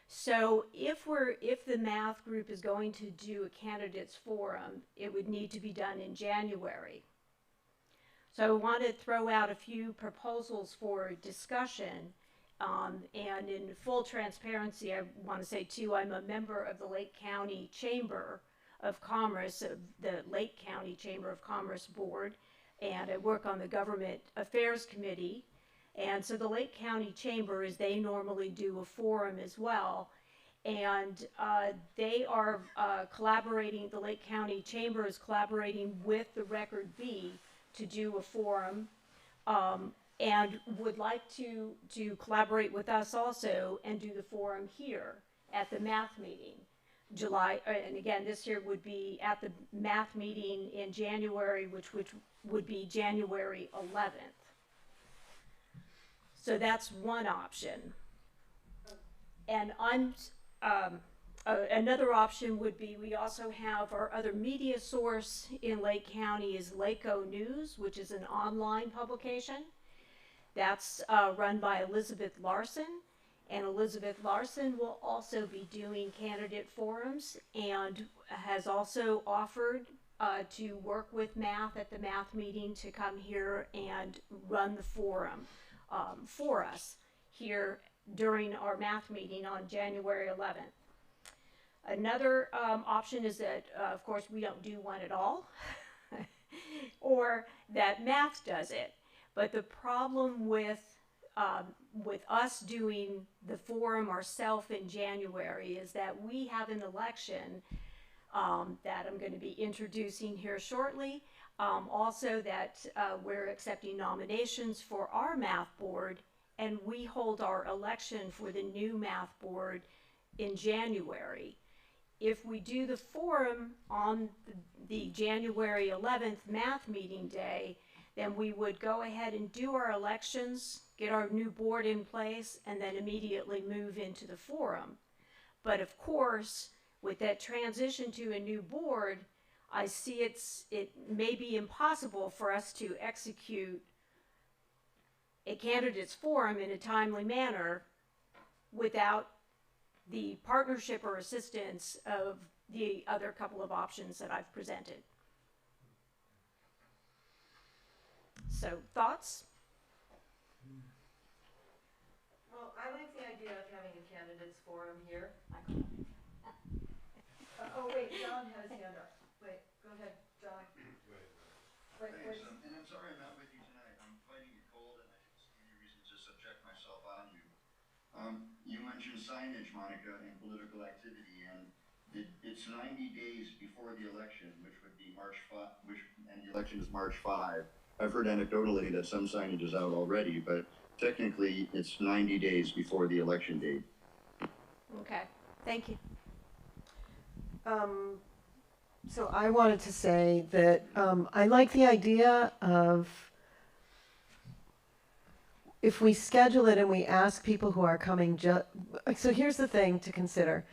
So if the M.A.T.H group is going to do a candidates forum, it would need to be done in January. So I want to throw out a few proposals for discussion. And in full transparency, I want to say too, I'm a member of the Lake County Chamber of Commerce, the Lake County Chamber of Commerce Board, and I work on the Government Affairs Committee. And so the Lake County Chamber, as they normally do a forum as well, and they are collaborating, the Lake County Chamber is collaborating with the Record B to do a forum, and would like to collaborate with us also and do the forum here at the math meeting. July, and again, this year would be at the math meeting in January, which would be January 11th. So that's one option. And another option would be, we also have our other media source in Lake County is Lake-O News, which is an online publication. That's run by Elizabeth Larson. And Elizabeth Larson will also be doing candidate forums and has also offered to work with math at the math meeting to come here and run the forum for us here during our math meeting on January 11th. Another option is that, of course, we don't do one at all, or that math does it. But the problem with us doing the forum ourselves in January is that we have an election that I'm going to be introducing here shortly. Also that we're accepting nominations for our math board, and we hold our election for the new math board in January. If we do the forum on the January 11th math meeting day, then we would go ahead and do our elections, get our new board in place, and then immediately move into the forum. But of course, with that transition to a new board, I see it may be impossible for us to execute a candidates forum in a timely manner without the partnership or assistance of the other couple of options that I've presented. So, thoughts? Well, I like the idea of having a candidates forum here. Oh, wait, John has his hand up. Wait, go ahead, John. Thanks, and I'm sorry I'm not with you tonight. I'm fighting a cold and I didn't see any reason to subject myself on you. You mentioned signage, Monica, and political activity, and it's 90 days before the election, which would be March 5, and the election is March 5. I've heard anecdotally that some signage is out already, but technically it's 90 days before the election date. Okay, thank you. So I wanted to say that I like the idea of if we schedule it and we ask people who are coming, so here's the thing to consider.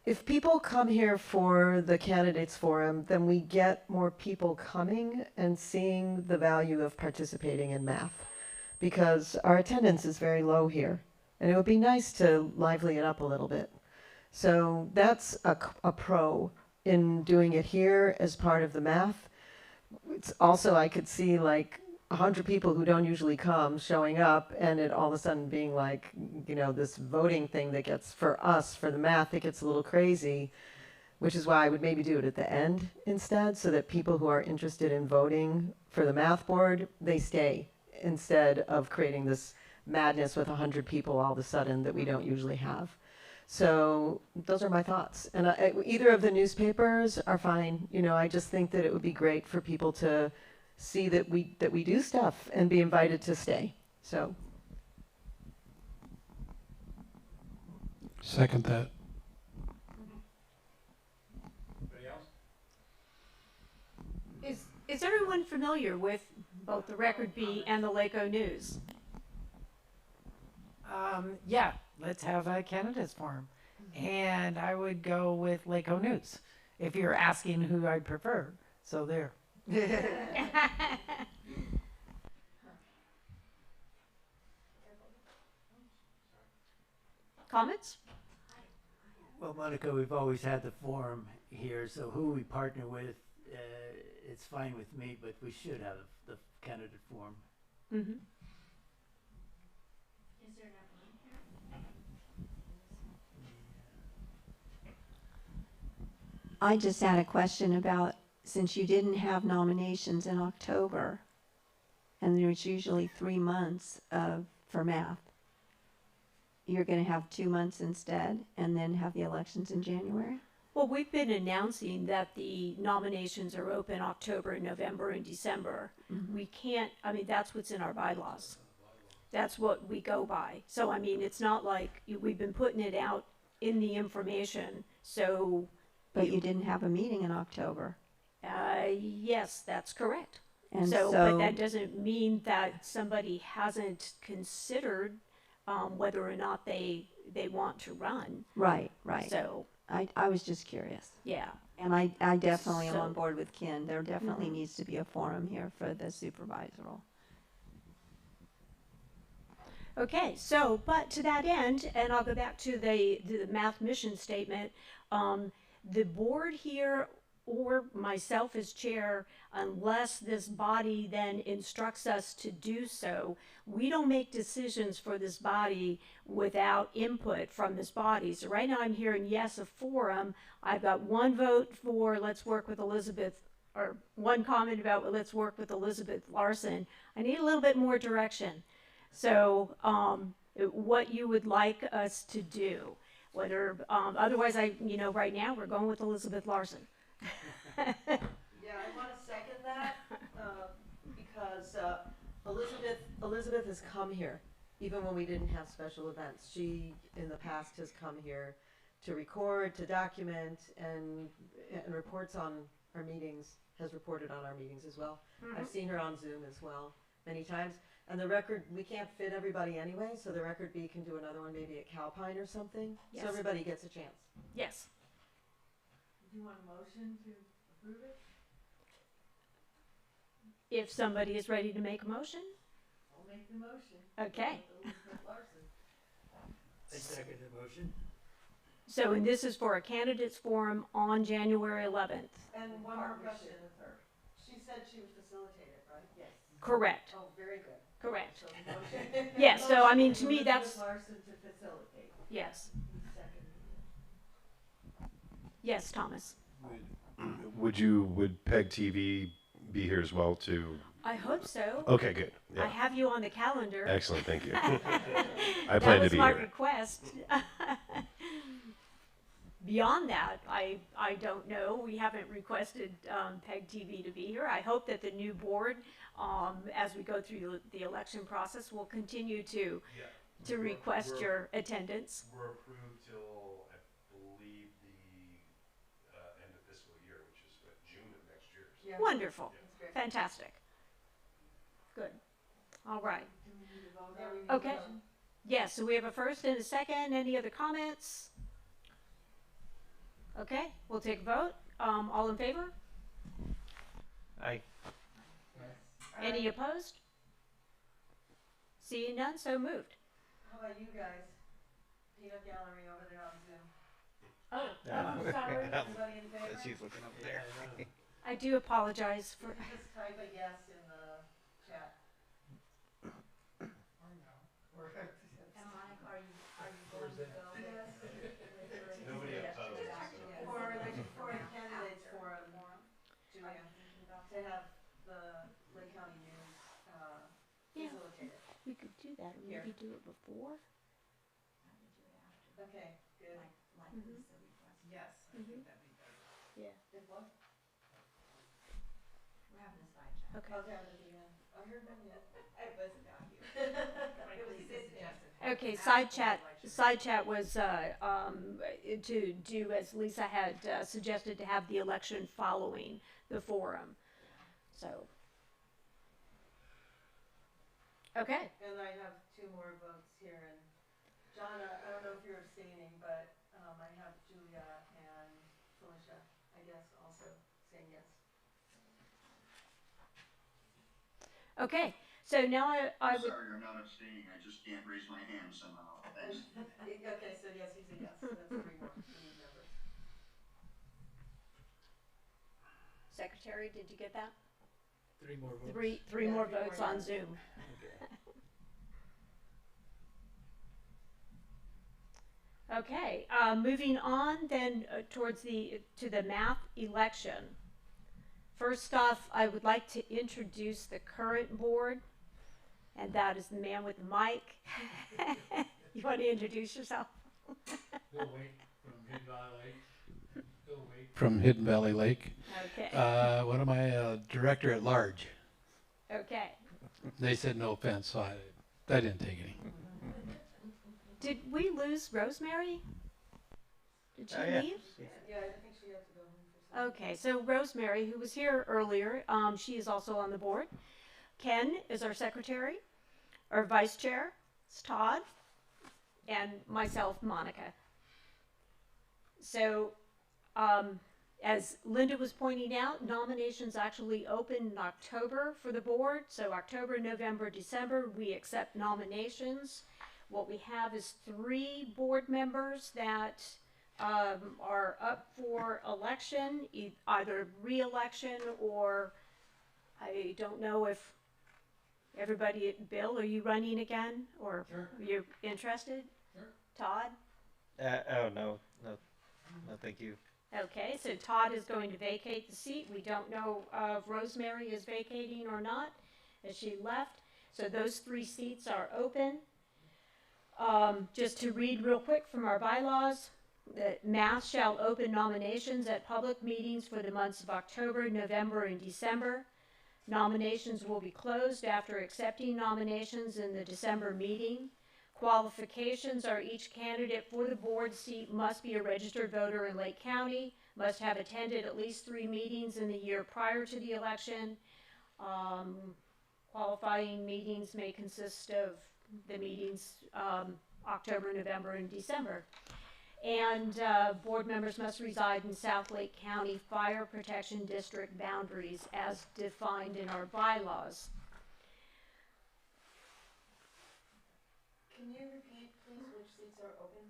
If people come here for the candidates forum, then we get more people coming and seeing the value of participating in math, because our attendance is very low here. And it would be nice to lively it up a little bit. So that's a pro in doing it here as part of the math. It's also, I could see like 100 people who don't usually come showing up, and it all of a sudden being like, you know, this voting thing that gets, for us, for the math, it gets a little crazy, which is why I would maybe do it at the end instead, so that people who are interested in voting for the math board, they stay, instead of creating this madness with 100 people all of a sudden that we don't usually have. So those are my thoughts. And either of the newspapers are fine. You know, I just think that it would be great for people to see that we do stuff and be invited to stay. So. Second that. Anybody else? Is everyone familiar with both the Record B and the Lake-O News? Yeah, let's have a candidates forum. And I would go with Lake-O News if you're asking who I'd prefer. So there. Comments? Well, Monica, we've always had the forum here, so who we partner with, it's fine with me, but we should have the candidate forum. Mm-hmm. Is there enough room here? I just had a question about, since you didn't have nominations in October, and there's usually 3 months of for math. You're going to have 2 months instead and then have the elections in January? Well, we've been announcing that the nominations are open October, November, and December. We can't, I mean, that's what's in our bylaws. That's what we go by. So, I mean, it's not like we've been putting it out in the information, so. But you didn't have a meeting in October. Yes, that's correct. And But so, that doesn't mean that somebody hasn't considered whether or not they want to run. right. So, I was just curious. yeah. And I definitely am So- on board with Ken. There definitely needs to be a forum here for the supervisoral. Okay, so, but to that end, and I'll go back to the math mission statement, the board here or myself as chair, unless this body then instructs us to do so, we don't make decisions for this body without input from this body. So right now I'm hearing yes, a forum. I've got one vote for let's work with Elizabeth, or one comment about let's work with Elizabeth Larson. I need a little bit more direction. So, what you would like us to do, whether, otherwise right now we're going with Elizabeth Larson. Yeah, I want to second that, because Elizabeth has come here, even when we didn't have special events. She, in the past, has come here to record, to document, and reports on our meetings, has reported on our meetings as well. I've seen her on Zoom as well, many times. And the record, we can't fit everybody anyway, so the record B can do another one maybe at Calpine or something, Yes. so everybody gets a chance. Yes. Do you want a motion to approve it? If somebody is ready to make a motion, I'll make the motion. okay. Elizabeth Larson. I second the motion. So, and this is for a candidates forum on January 11th. And one more question. Partnership with her. She said she would facilitate it, right? Yes. Correct. Oh, very good. Correct. So the motion. Yes, so I mean, to me, Elizabeth that's, Larson to facilitate. yes. Who seconded it? Yes, Thomas. Would PEG TV be here as well to? I hope so. Okay, good. I Yeah. have you on the calendar. Excellent, thank you. I That plan to was be my here. request. Beyond that, I don't know. We haven't requested PEG TV to be here. I hope that the new board, as we go through the election process, will continue to request your attendance. We're approved till, I believe, the end of fiscal year, which is June of next year. So. Yeah. Wonderful. That's great. Fantastic. Good. All right. Do we need to vote Yeah, on we it? need to Okay. vote. Yes, so we have a first and a second. Any other comments? Okay, we'll take a vote. All in favor? Aye. Any opposed? Seeing none, so moved. How about you guys? Peanut gallery over there on Zoom. Oh, Yeah. sorry. Everybody in favor? She's looking up there. I do apologize for. You can just type a yes in the chat. Or no. Or And Monica, are you going to go? Nobody opposed. For a candidates forum, Julia, to have the Lake County News Yeah. facilitate it. We could do that, or Here. maybe do it before. Okay, good. Yes, I think that'd be better. Yeah. If what? Okay. Oh, down at the end. I heard one yet. It wasn't down here. It was Lisa it- suggested. Okay, side chat was to do as Lisa had suggested, to have the election following the forum. So. Okay. And I have two more votes here, and John, I don't know if you're abstaining, but I have Julia and Felicia, I guess, also saying yes. Okay. So now I would. Sorry, I'm not abstaining, I just can't raise my hand somehow. Thanks. Okay, so yes, he's a yes. That's three more. We need members. Secretary, did you get that? 3 more votes. Three Yeah, more 3 more votes on yes. Zoom. Okay, moving on then towards to the math election. First off, I would like to introduce the current board. And that is the man with the mic. You want to introduce yourself? Bill Waite from Hidden Valley Lake. Bill Waite from Hidden Valley Lake. Okay. What am I? Director at large. Okay. They said no offense, so I didn't take any. Did we lose Rosemary? Did she yeah. leave? Yeah, I think she has to go home for some. Okay, so Rosemary, who was here earlier, she is also on the board. Ken is our secretary. Our vice chair is Todd, and myself, Monica. So, as Linda was pointing out, nominations actually open in October for the board. So October, November, December, we accept nominations. What we have is 3 board members that are up for election, either re-election or I don't know if everybody, Bill, are you running again or Sure. are you interested? Sure. Todd? Oh, no, thank you. Okay, so Todd is going to vacate the seat. We don't know if Rosemary is vacating or not, as she left. So those 3 seats are open. Just to read real quick from our bylaws, that M.A.T.H shall open nominations at public meetings for the months of October, November, and December. Nominations will be closed after accepting nominations in the December meeting. Qualifications are each candidate for the board seat must be a registered voter in Lake County, must have attended at least 3 meetings in the year prior to the election. Qualifying meetings may consist of the meetings October, November, and December. And board members must reside in South Lake County Fire Protection District boundaries as defined in our bylaws. Can you repeat, please, which seats are open?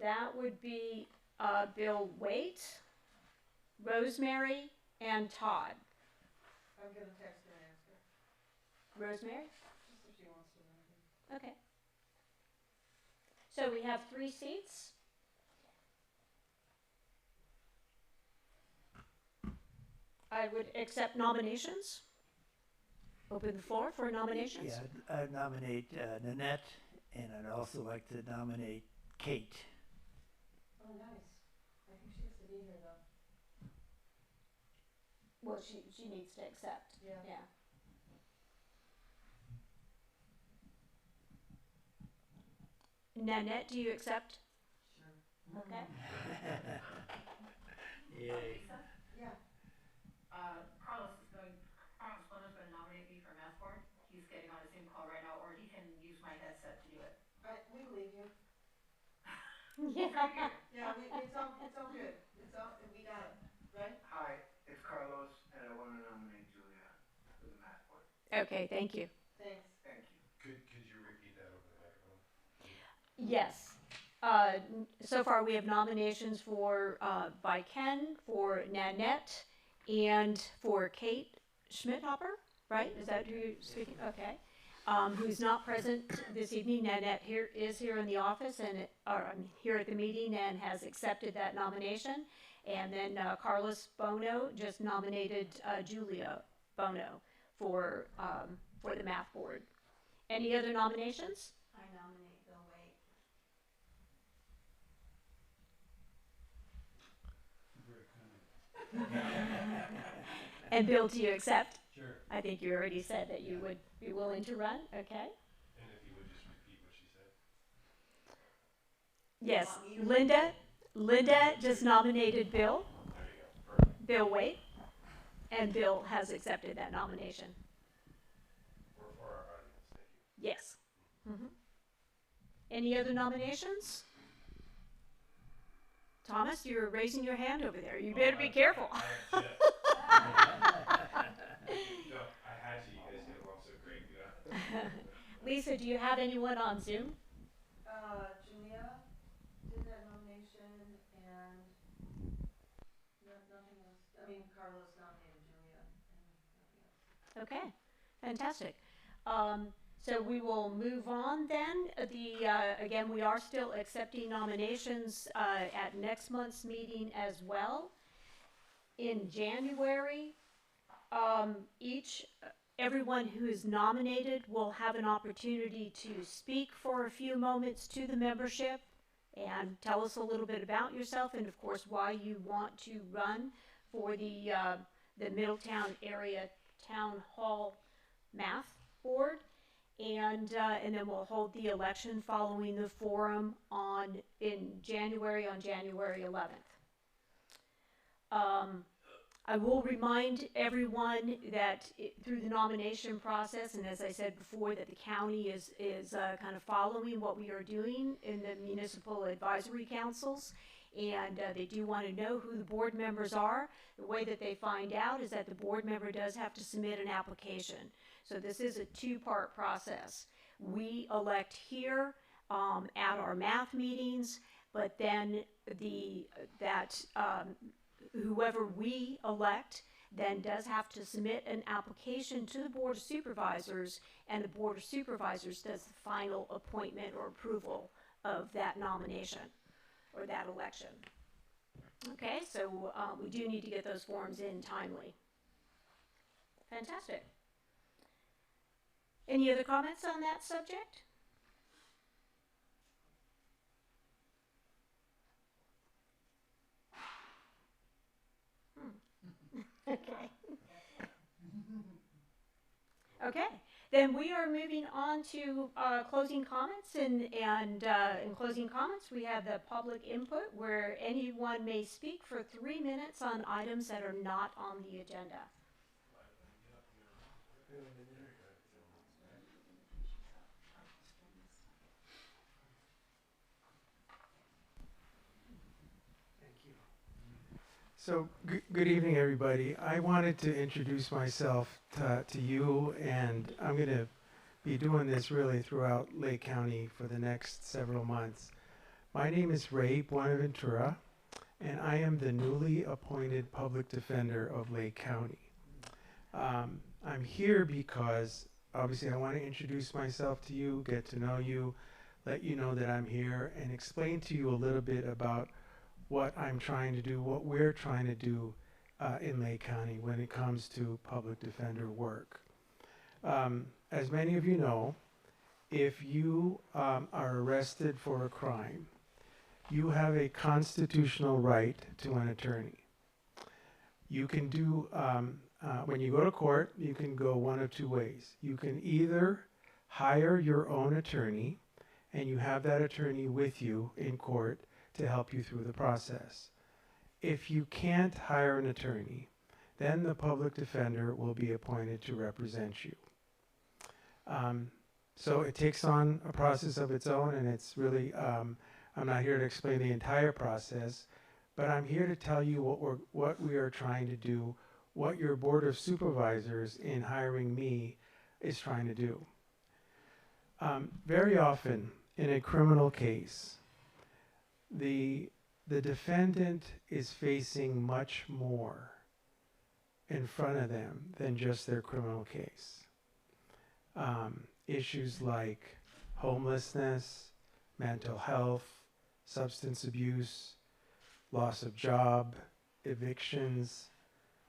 That would be Bill Waite, Rosemary, and Todd. I'm gonna text her and ask her, Rosemary? just if she wants to know. Okay. So we have 3 seats. I would accept nominations. Open the floor for nominations. Yeah, I'd nominate Nanette, and I'd also like to nominate Kate. Oh, nice. I think she has to be here though. Well, she needs to accept. Yeah. Yeah. Nanette, do you accept? Sure. Okay. Yay. Yeah. Carlos Bono's going to nominate me for math board. He's getting on a Zoom call right now, or he can use my headset to do it. We believe you. Yeah. Yeah, it's all good. We got it, right? Hi, it's Carlos, and I want to nominate Julia for the math board. Okay, thank you. Thanks. Thank you. Could you repeat that over the microphone? Yes. So far, we have nominations for by Ken, for Nanette, and for Kate Schmidhopper, right? Is that who you're speaking? Okay. Who's not present this evening. Nanette is here in the office and here at the meeting and has accepted that nomination. And then Carlos Bono just nominated Julia Bono for the math board. Any other nominations? I nominate Bill Waite. And Bill, do you accept? Sure. I think you already said that you would be willing to run, okay? And if you would just repeat what she said. Yes, Linda just nominated Bill, There you go. Perfect. Bill Waite, and Bill has accepted that nomination. For our audience, thank you. Yes. Any other nominations? Thomas, you're raising your hand over there. You better be careful. I had to. You guys get along so great. Yeah. Lisa, do you have anyone on Zoom? Julia did that nomination and nothing else. I mean, Carlos nominated Julia and nothing else. Okay, fantastic. So we will move on then. Again, we are still accepting nominations at next month's meeting as well. In January, each Everyone who is nominated will have an opportunity to speak for a few moments to the membership and tell us a little bit about yourself and, of course, why you want to run for the Middletown Area Town Hall Math Board. And then we'll hold the election following the forum in January, on January 11th. I will remind everyone that through the nomination process, and as I said before, that the county is kind of following what we are doing in the municipal advisory councils, and they do want to know who the board members are. The way that they find out is that the board member does have to submit an application. So this is a two-part process. We elect here at our math meetings, but then whoever we elect then does have to submit an application to the Board of Supervisors, and the Board of Supervisors does the final appointment or approval of that nomination or that election. Okay, so we do need to get those forms in timely. Fantastic. Any other comments on that subject? Okay. Okay. Then we are moving on to closing comments, and in closing comments we have the public input where anyone may speak for 3 minutes on items that are not on the agenda. So, good evening, everybody. I wanted to introduce myself to you, and I'm going to be doing this really throughout Lake County for the next several months. My name is Ray Buenaventura, and I am the newly appointed public defender of Lake County. I'm here because, obviously, I want to introduce myself to you, get to know you, let you know that I'm here, and explain to you a little bit about what I'm trying to do, what we're trying to do in Lake County when it comes to public defender work. As many of you know, if you are arrested for a crime, you have a constitutional right to an attorney. You can do, when you go to court, you can go one of two ways. You can either hire your own attorney, and you have that attorney with you in court to help you through the process. If you can't hire an attorney, then the public defender will be appointed to represent you. So it takes on a process of its own, and it's really, I'm not here to explain the entire process, but I'm here to tell you what we are trying to do, what your Board of Supervisors in hiring me is trying to do. Very often in a criminal case, the defendant is facing much more in front of them than just their criminal case. Issues like homelessness, mental health, substance abuse, loss of job, evictions,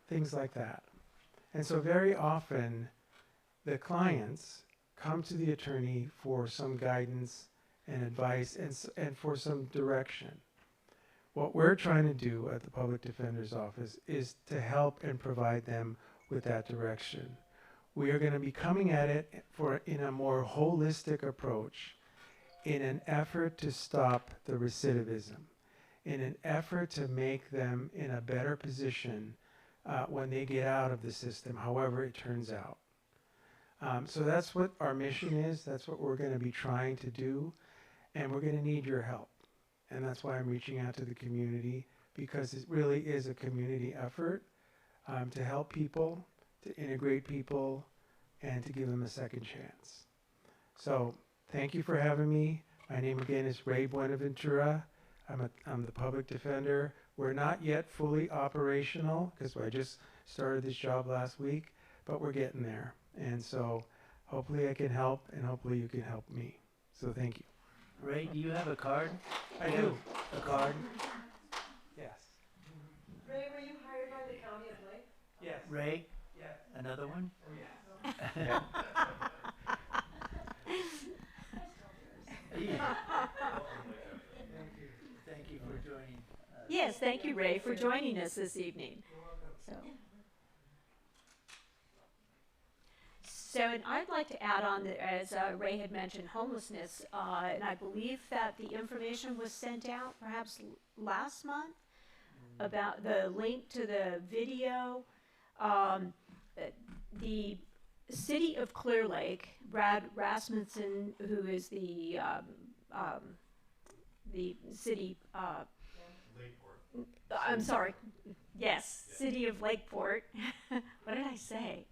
things like that. And so very often the clients come to the attorney for some guidance and advice and for some direction. What we're trying to do at the Public Defender's Office is to help and provide them with that direction. We are going to be coming at it in a more holistic approach in an effort to stop the recidivism, in an effort to make them in a better position when they get out of the system, however it turns out. So that's what our mission is. That's what we're going to be trying to do. And we're going to need your help. And that's why I'm reaching out to the community, because it really is a community effort to help people, to integrate people, and to give them a second chance. So thank you for having me. My name again is Ray Buenaventura. I'm the public defender. We're not yet fully operational because I just started this job last week, but we're getting there. And so hopefully I can help, and hopefully you can help me. So thank you. Ray, do you have a card? I do. A card? Yes. Ray, were you hired by the County of Lake? Yes. Ray, Yes. another one? Oh, yes. Thank you for joining. Yes, thank you, Ray, for joining us this evening. So, and I'd like to add on, that, as Ray had mentioned, homelessness, and I believe that the information was sent out perhaps last month about the link to the video. Um, the city of Clear Lake, Brad Rasmussen, who is the city, I'm sorry, yes, city of Lakeport. What did I say?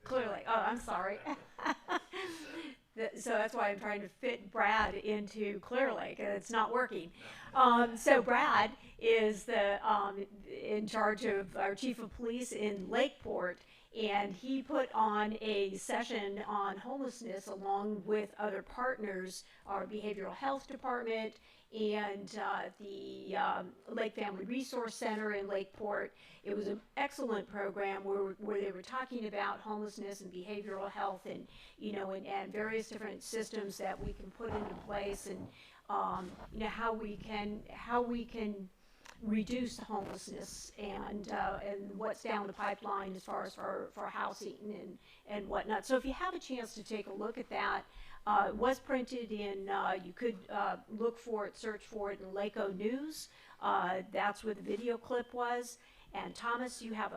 Clear Lake. Oh, I'm sorry. So that's why I'm trying to fit Brad into Clear Lake, and it's not working. So Brad is the in charge of our chief of police in Lakeport, and he put on a session on homelessness along with other partners, our behavioral health department and the Lake Family Resource Center in Lakeport. It was an excellent program where they were talking about homelessness and behavioral health, and and various different systems that we can put into place, and how we can reduce homelessness, and what's down the pipeline as far as for housing and whatnot. So if you have a chance to take a look at that, it was printed in, you could look for it, search for it in Laco News. That's where the video clip was. And Thomas, you have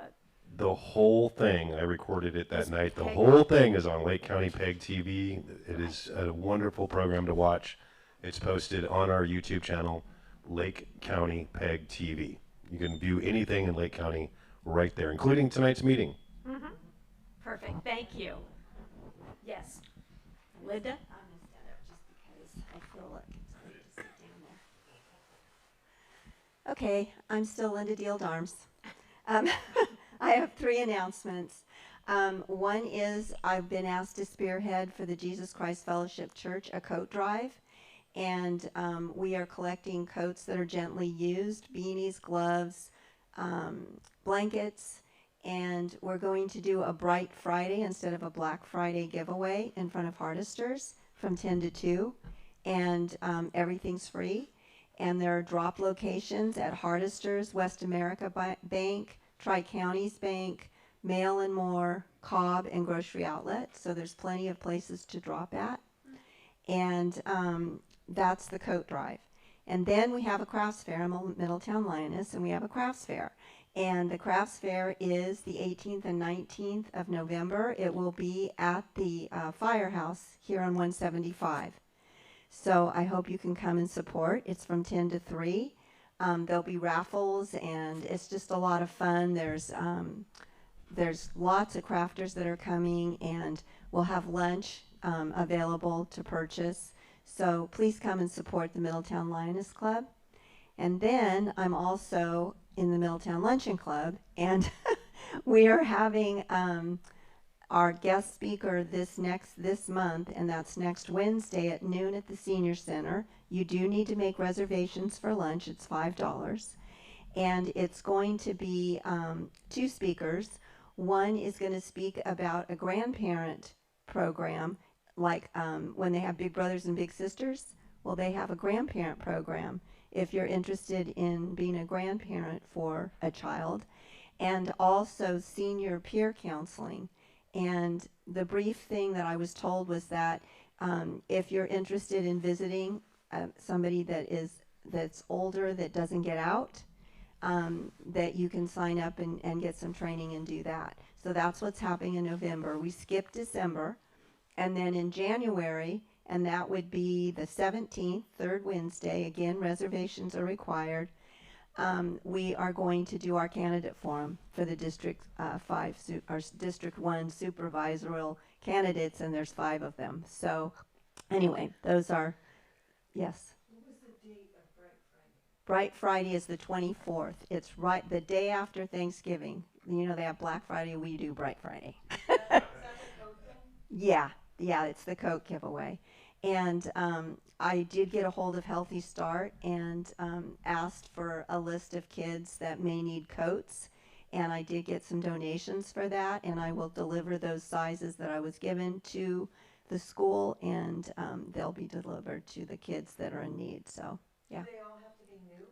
The whole thing, I recorded it that night. The whole thing is on Lake County PEG TV. It is a wonderful program to watch. It's posted on our YouTube channel, Lake County PEG TV. You can view anything in Lake County right there, including tonight's meeting. Mm-hmm. Perfect. Thank you. Yes. Linda? I'm going to stand up just because I feel like it's great to sit down there. Okay, I'm still Linda Deal Darms. I have 3 announcements. One is I've been asked to spearhead for the Jesus Christ Fellowship Church a coat drive. And we are collecting coats that are gently used, beanies, gloves, blankets, and we're going to do a Bright Friday instead of a Black Friday giveaway in front of Hardisters from 10 to 2, and everything's free. And there are drop locations at Hardisters, West America Bank, Tri-Counties Bank, Mail and More, Cobb, and Grocery Outlet. So there's plenty of places to drop at. And that's the coat drive. And then we have a crafts fair. I'm a Middletown Lioness, and we have a crafts fair. And the crafts fair is the 18th and 19th of November. It will be at the firehouse here on 175. So I hope you can come and support. It's from 10 to 3. There'll be raffles, and it's just a lot of fun. There's lots of crafters that are coming, and we'll have lunch available to purchase. So please come and support the Middletown Lioness Club. And then I'm also in the Middletown Luncheon Club, and we are having our guest speaker this month, and that's next Wednesday at noon at the Senior Center. You do need to make reservations for lunch. It's $5. And it's going to be 2 speakers. One is going to speak about a grandparent program, like when they have big brothers and big sisters. Well, they have a grandparent program if you're interested in being a grandparent for a child, and also senior peer counseling. And the brief thing that I was told was that if you're interested in visiting somebody that's older that doesn't get out, that you can sign up and get some training and do that. So that's what's happening in November. We skipped December, and then in January, and that would be the 17th, 3rd Wednesday. Again, reservations are required. We are going to do our candidate forum for the District 5, or District 1 supervisorial candidates, and there's 5 of them. So anyway, those are, yes? What was the date of Bright Friday? Bright Friday is the 24th. It's right the day after Thanksgiving. You know, they have Black Friday, we do Bright Friday. Yeah, it's the Coke giveaway. And I did get a hold of Healthy Start and asked for a list of kids that may need coats. and I did get some donations for that, and I will deliver those sizes that I was given to the school, and they'll be delivered to the kids that are in need. So, yeah. Do they all have to be new?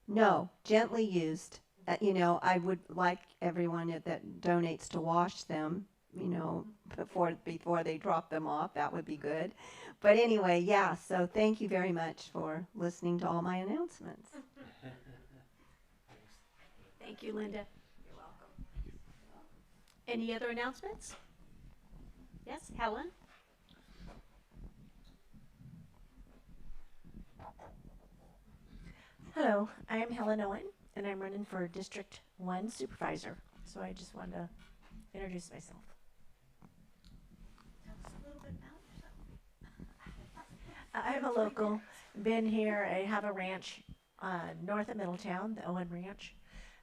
No, gently used. You know, I would like everyone that donates to wash them, you know, before they drop them off. That would be good. But anyway, yeah, so thank you very much for listening to all my announcements. Thank you, Linda. You're welcome. Any other announcements? Yes, Helen? Hello, I am Helen Owen, and I'm running for District 1 Supervisor. So I just wanted to introduce myself. Tell us a little bit about yourself. I'm a local, been here, I have a ranch north of Middletown, the Owen Ranch.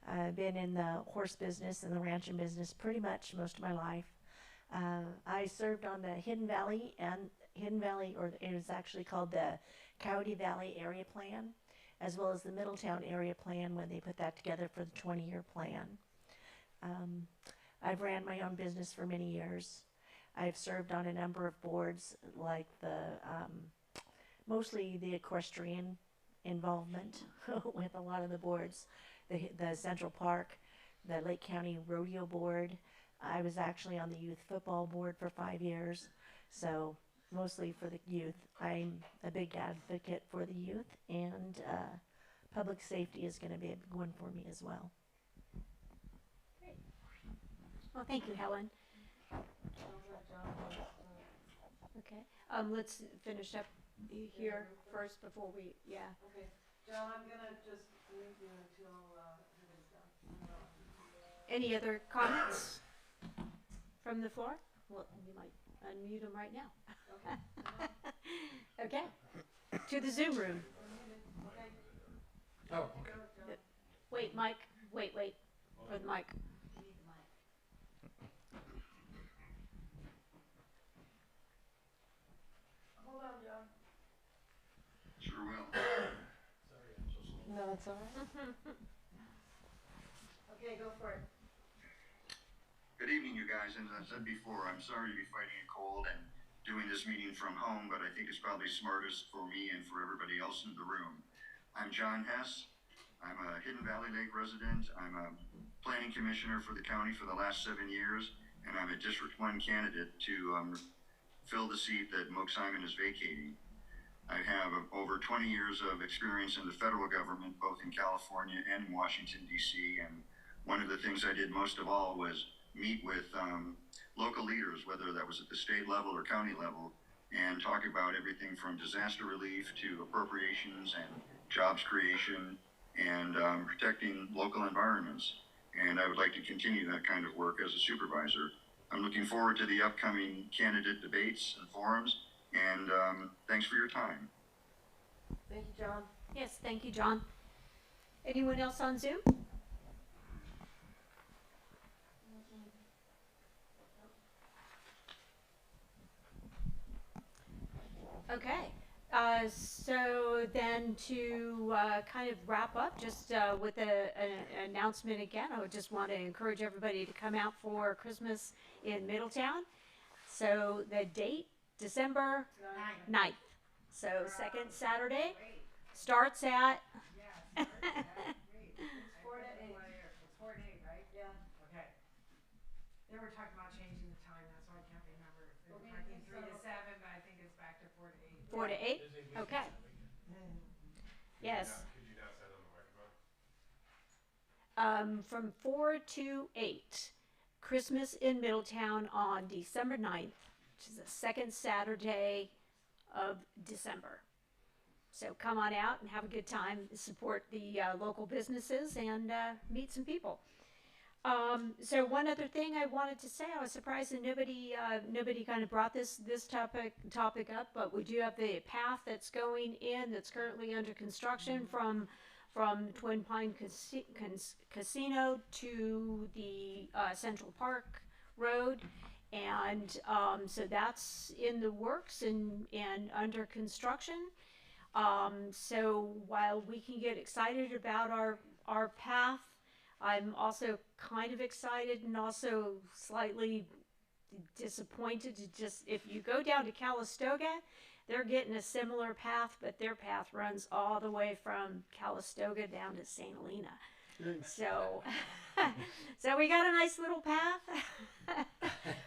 I've been in the horse business and the ranching business pretty much most of my life. I served on the Hidden Valley, or it is actually called the Coyote Valley Area Plan, as well as the Middletown Area Plan when they put that together for the 20-year plan. I've ran my own business for many years. I've served on a number of boards, like mostly the equestrian involvement with a lot of the boards, the Central Park, the Lake County Rodeo Board. I was actually on the youth football board for 5 years, so mostly for the youth. I'm a big advocate for the youth, and public safety is going to be a big one for me as well. Great. Well, thank you, Helen. Okay. Let's finish up here first before we, yeah. Okay. John, I'm gonna just leave you until everybody's done. Any other comments from the floor? Well, we might unmute them right now. Okay. To the Zoom room. Oh, okay. Wait, Mike. Wait. For the mic. Hold on, John. Sure will. No, it's all right. Okay, go for it. Good evening, you guys. And as I said before, I'm sorry to be fighting a cold and doing this meeting from home, but I think it's probably smartest for me and for everybody else in the room. I'm John Hess. I'm a Hidden Valley Lake resident. I'm a planning commissioner for the county for the last 7 years, and I'm a District 1 candidate to fill the seat that M.A.T.H Simon is vacating. I have over 20 years of experience in the federal government, both in California and in Washington, D.C., and one of the things I did most of all was meet with local leaders, whether that was at the state level or county level, and talk about everything from disaster relief to appropriations and jobs creation and protecting local environments. And I would like to continue that kind of work as a supervisor. I'm looking forward to the upcoming candidate debates and forums, and thanks for your time. Thank you, John. Yes, thank you, John. Anyone else on Zoom? Okay. So then to kind of wrap up, just with an announcement again, I would just want to encourage everybody to come out for Christmas in Middletown. So the date, December 9th. So second Saturday, starts at... Yeah, it's 4 to 8. It's 4 to 8, right? Yeah. Okay. They were talking about changing the time, that's why I can't remember. They were talking 3 to 7, but I think it's back to 4 to 8. 4 to 8? Okay. Yes. Could you now say it on the microphone? From 4 to 8. Christmas in Middletown on December 9th, which is the second Saturday of December. So come on out and have a good time, support the local businesses, and meet some people. So one other thing I wanted to say, I was surprised that nobody kind of brought this topic up, but we do have the path that's going in that's currently under construction from Twin Pine Casino to the Central Park Road, and so that's in the works and under construction. So while we can get excited about our path, I'm also kind of excited and also slightly disappointed to just, if you go down to Calistoga, they're getting a similar path, but their path runs all the way from Calistoga down to St. Helena. So, so we got a nice little path.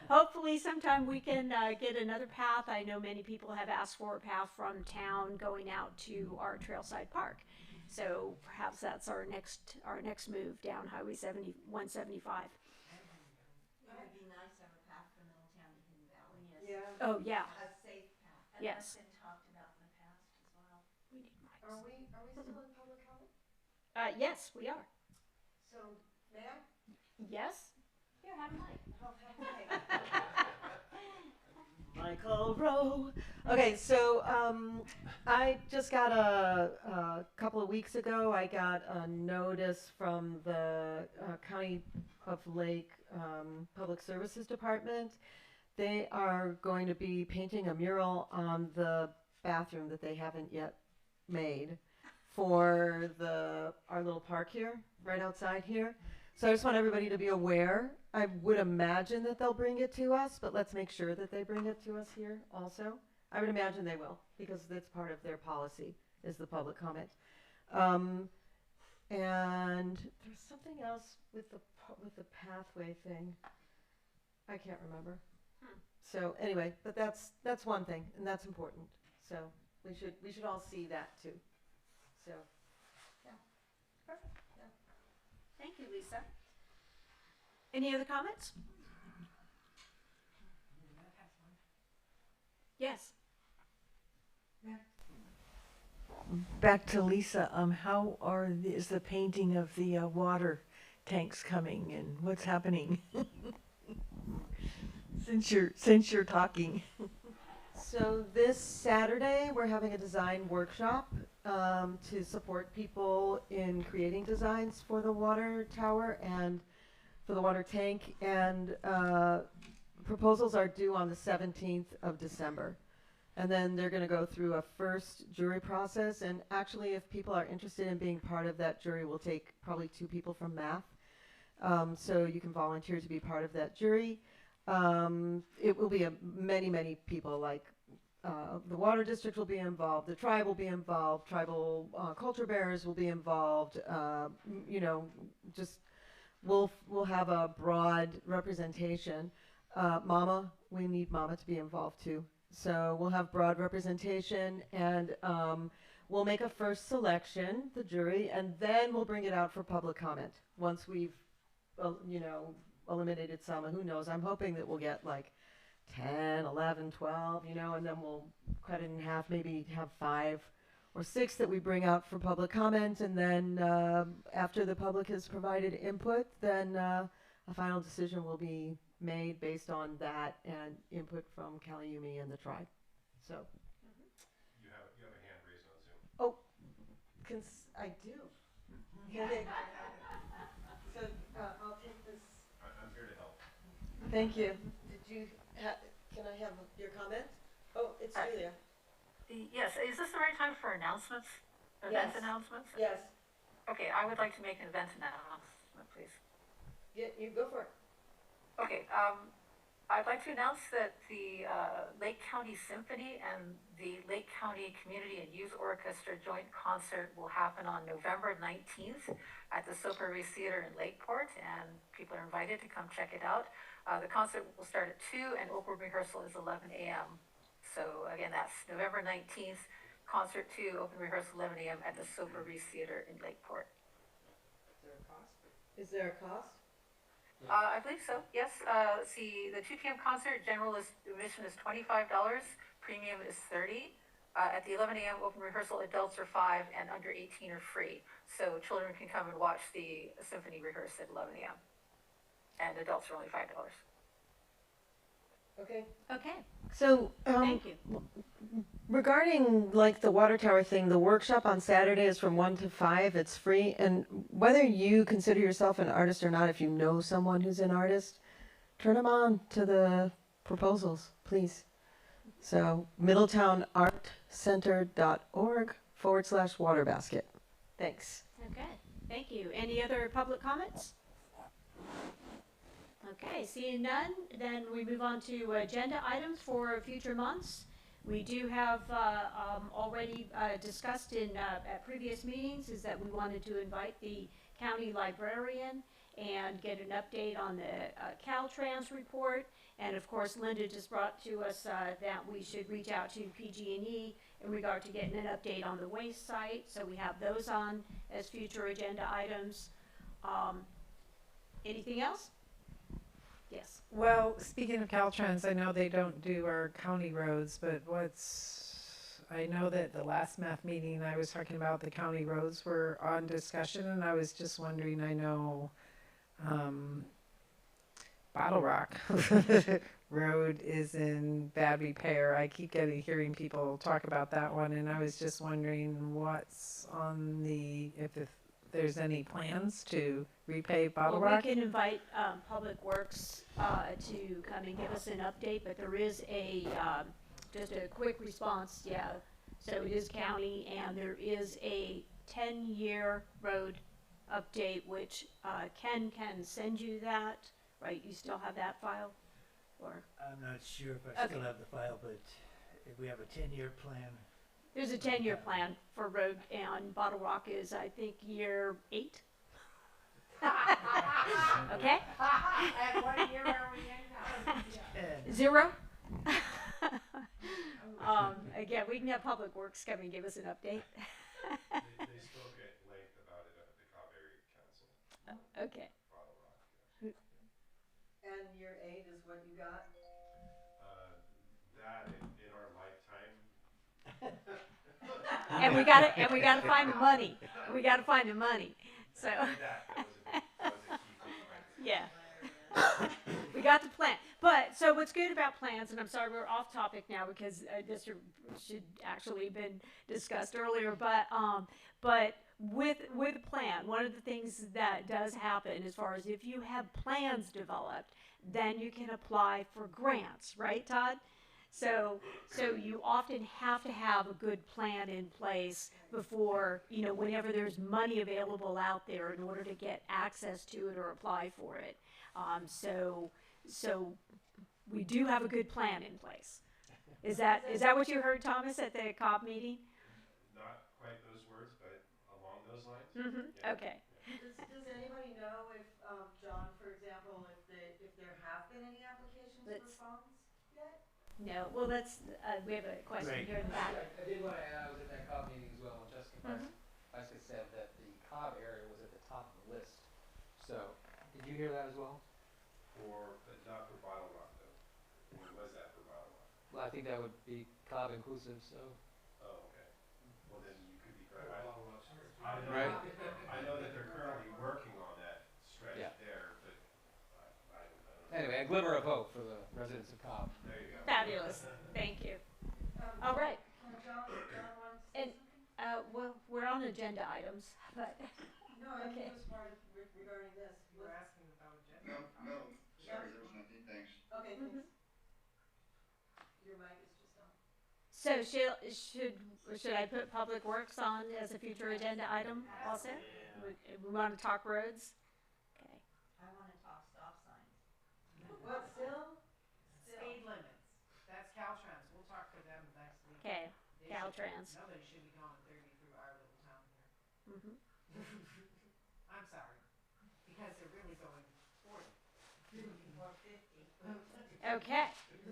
Hopefully sometime we can get another path. I know many people have asked for a path from town going out to our Trailside Park. So perhaps that's our next move down Highway 175. It would be nice to have a path from Middletown to Hidden Valley. Yeah. Oh yeah. A safe path. And Yes. that's been talked about in the past as well. We need mics. Are we still in public comment? Yes, we are. So, may I? Yes. Here, have a mic. Oh, Michael Rowe. Okay, so I just got a couple of weeks ago, I got a notice from the County of Lake Public Services Department. They are going to be painting a mural on the bathroom that they haven't yet made for our little park here, right outside here. So I just want everybody to be aware. I would imagine that they'll bring it to us, but let's make sure that they bring it to us here also. I would imagine they will, because that's part of their policy, is the public comment. And there's something else with the pathway thing. I can't remember. So anyway, but that's one thing, and that's important. So we should all see that too. So yeah, perfect. Yeah. Thank you, Lisa. Any other comments? Yes. Back to Lisa, how is the painting of the water tanks coming, and what's happening? since you're talking. So this Saturday, we're having a design workshop to support people in creating designs for the water tower and for the water tank. And proposals are due on the 17th of December. And then they're going to go through a first jury process. And actually, if people are interested in being part of that jury, we'll take probably 2 people from M.A.T.H. So you can volunteer to be part of that jury. It will be many people, like the water district will be involved, the tribe will be involved, tribal culture bearers will be involved. You know, just we'll have a broad representation. We need Mama to be involved too. So we'll have broad representation, and we'll make a first selection, the jury, and then we'll bring it out for public comment once we've, you know, eliminated some. Who knows? I'm hoping that we'll get like 10, 11, 12, you know, and then we'll cut it in half, maybe have 5 or 6 that we bring out for public comment, and then after the public has provided input, then a final decision will be made based on that and input from Caliumi and the tribe. So. You have a hand raised on Zoom. Oh, I do. Okay. So I'll take this. I'm here to help. Thank you. Can I have your comment? Oh, it's Julia. Yes, is this the right time for announcements? Event announcements? Yes. Okay, I would like to make an event announcement, please. Yeah, you go for it. Okay, I'd like to announce that the Lake County Symphony and the Lake County Community and Youth Orchestra joint concert will happen on November 19th at the Soper Reese Theater in Lakeport, and people are invited to come check it out. The concert will start at 2 and open rehearsal is 11 a.m. So again, that's November 19th, concert 2, open rehearsal 11 a.m. at the Soper Reese Theater in Lakeport. Is there a cost? I believe so, yes. See, the 2 p.m. concert, general admission is $25, premium is $30. At the 11 a.m. open rehearsal, adults are $5 and under 18 are free. So children can come and watch the symphony rehearse at 11 a.m. And adults are only $5. Okay. Okay. So, Thank you. regarding like the water tower thing, the workshop on Saturday is from 1 to 5. It's free, and whether you consider yourself an artist or not, if you know someone who's an artist, turn them on to the proposals, please. So, MiddletownArtCenter.org/waterbasket. Thanks. Okay. Thank you. Any other public comments? Okay, seeing none, then we move on to agenda items for future months. We do have already discussed in at previous meetings is that we wanted to invite the county librarian and get an update on the Caltrans report. And of course, Linda just brought to us that we should reach out to PG&E in regard to getting an update on the waste site. So we have those on as future agenda items. Anything else? Yes. Well, speaking of Caltrans, I know they don't do our county roads, but I know that the last math meeting I was talking about, the county roads were on discussion, and I was just wondering, I know, Bottle Rock Road is in bad repair. I keep hearing people talk about that one, and I was just wondering what's on if there's any plans to repave Bottle Well, Rock. we can invite Public Works to come and give us an update, but there is just a quick response, yeah. So it is county, and there is a 10-year road update, which Ken can send you that, right? You still have that file? Or I'm not sure if I still Okay. have the file, but if we have a 10-year plan. there's a 10-year plan for road, and Bottle Rock is, I think, year 8. Okay? And what year are we in now? 0. Again, we can have Public Works come and give us an update. They spoke at length about it at the Cobb Area Council. Okay. Bottle Rock, yeah. And year 8 is what you got? That in our lifetime. And we gotta find the money. We gotta find the money. So. That was a key thing, right? Yeah. We got the plan. But, so what's good about plans, and I'm sorry we're off topic now because this should actually been discussed earlier, but with a plan, one of the things that does happen as far as if you have plans developed, then you can apply for grants, right, Todd? So you often have to have a good plan in place before, whenever there's money available out there in order to get access to it or apply for it. So we do have a good plan in place. Is that what you heard, Thomas, at the Cobb meeting? Not quite those words, but along those lines. Mm-hmm. Yeah. Okay. Does anybody know if, John, for example, if there have been any applications for funds yet? No. Well, we have a question Right. here in the back. I did want to add, I was at that Cobb meeting as well, and Jessica Biska said that the Cobb area was at the top of the list. So, did you hear that as well? But not for Bottle Rock though. When was that for Bottle Rock? Well, I think that would be Cobb inclusive, so. Oh, okay. Well, then you could be correct. Right. I know that they're currently working on that stretch there, but I don't know. Anyway, a glimmer of hope for the residents of Cobb. There you go. Fabulous. Thank you. All right. John wants to And say something? well, we're on agenda items, but No, I okay. think it was part of regarding this. You were asking about agenda. No, sorry, there was nothing, thanks. Okay, thanks. Your mic is just on. So should I put Public Works on as a future agenda item also? We want to talk roads? Okay. I want to talk stop signs. What, still? Speed limits. That's Caltrans. We'll talk to them next week. Okay. They Caltrans. Nobody should be going 30 through our little town here. Mm-hmm. I'm sorry, because they're really going 40. Or 50. Okay.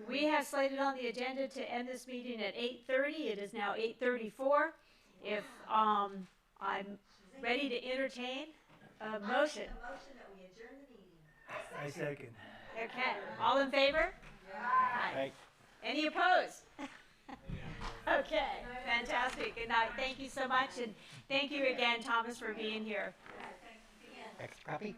We have slated on the agenda to end this meeting at 8:30. It is now 8:34. If I'm ready to entertain a motion. A motion that we adjourn the meeting. I second. Okay. All in favor? Aye. Any opposed? Okay. Fantastic. Good night. Thank you so much, and thank you again, Thomas, for being here. Extra copy?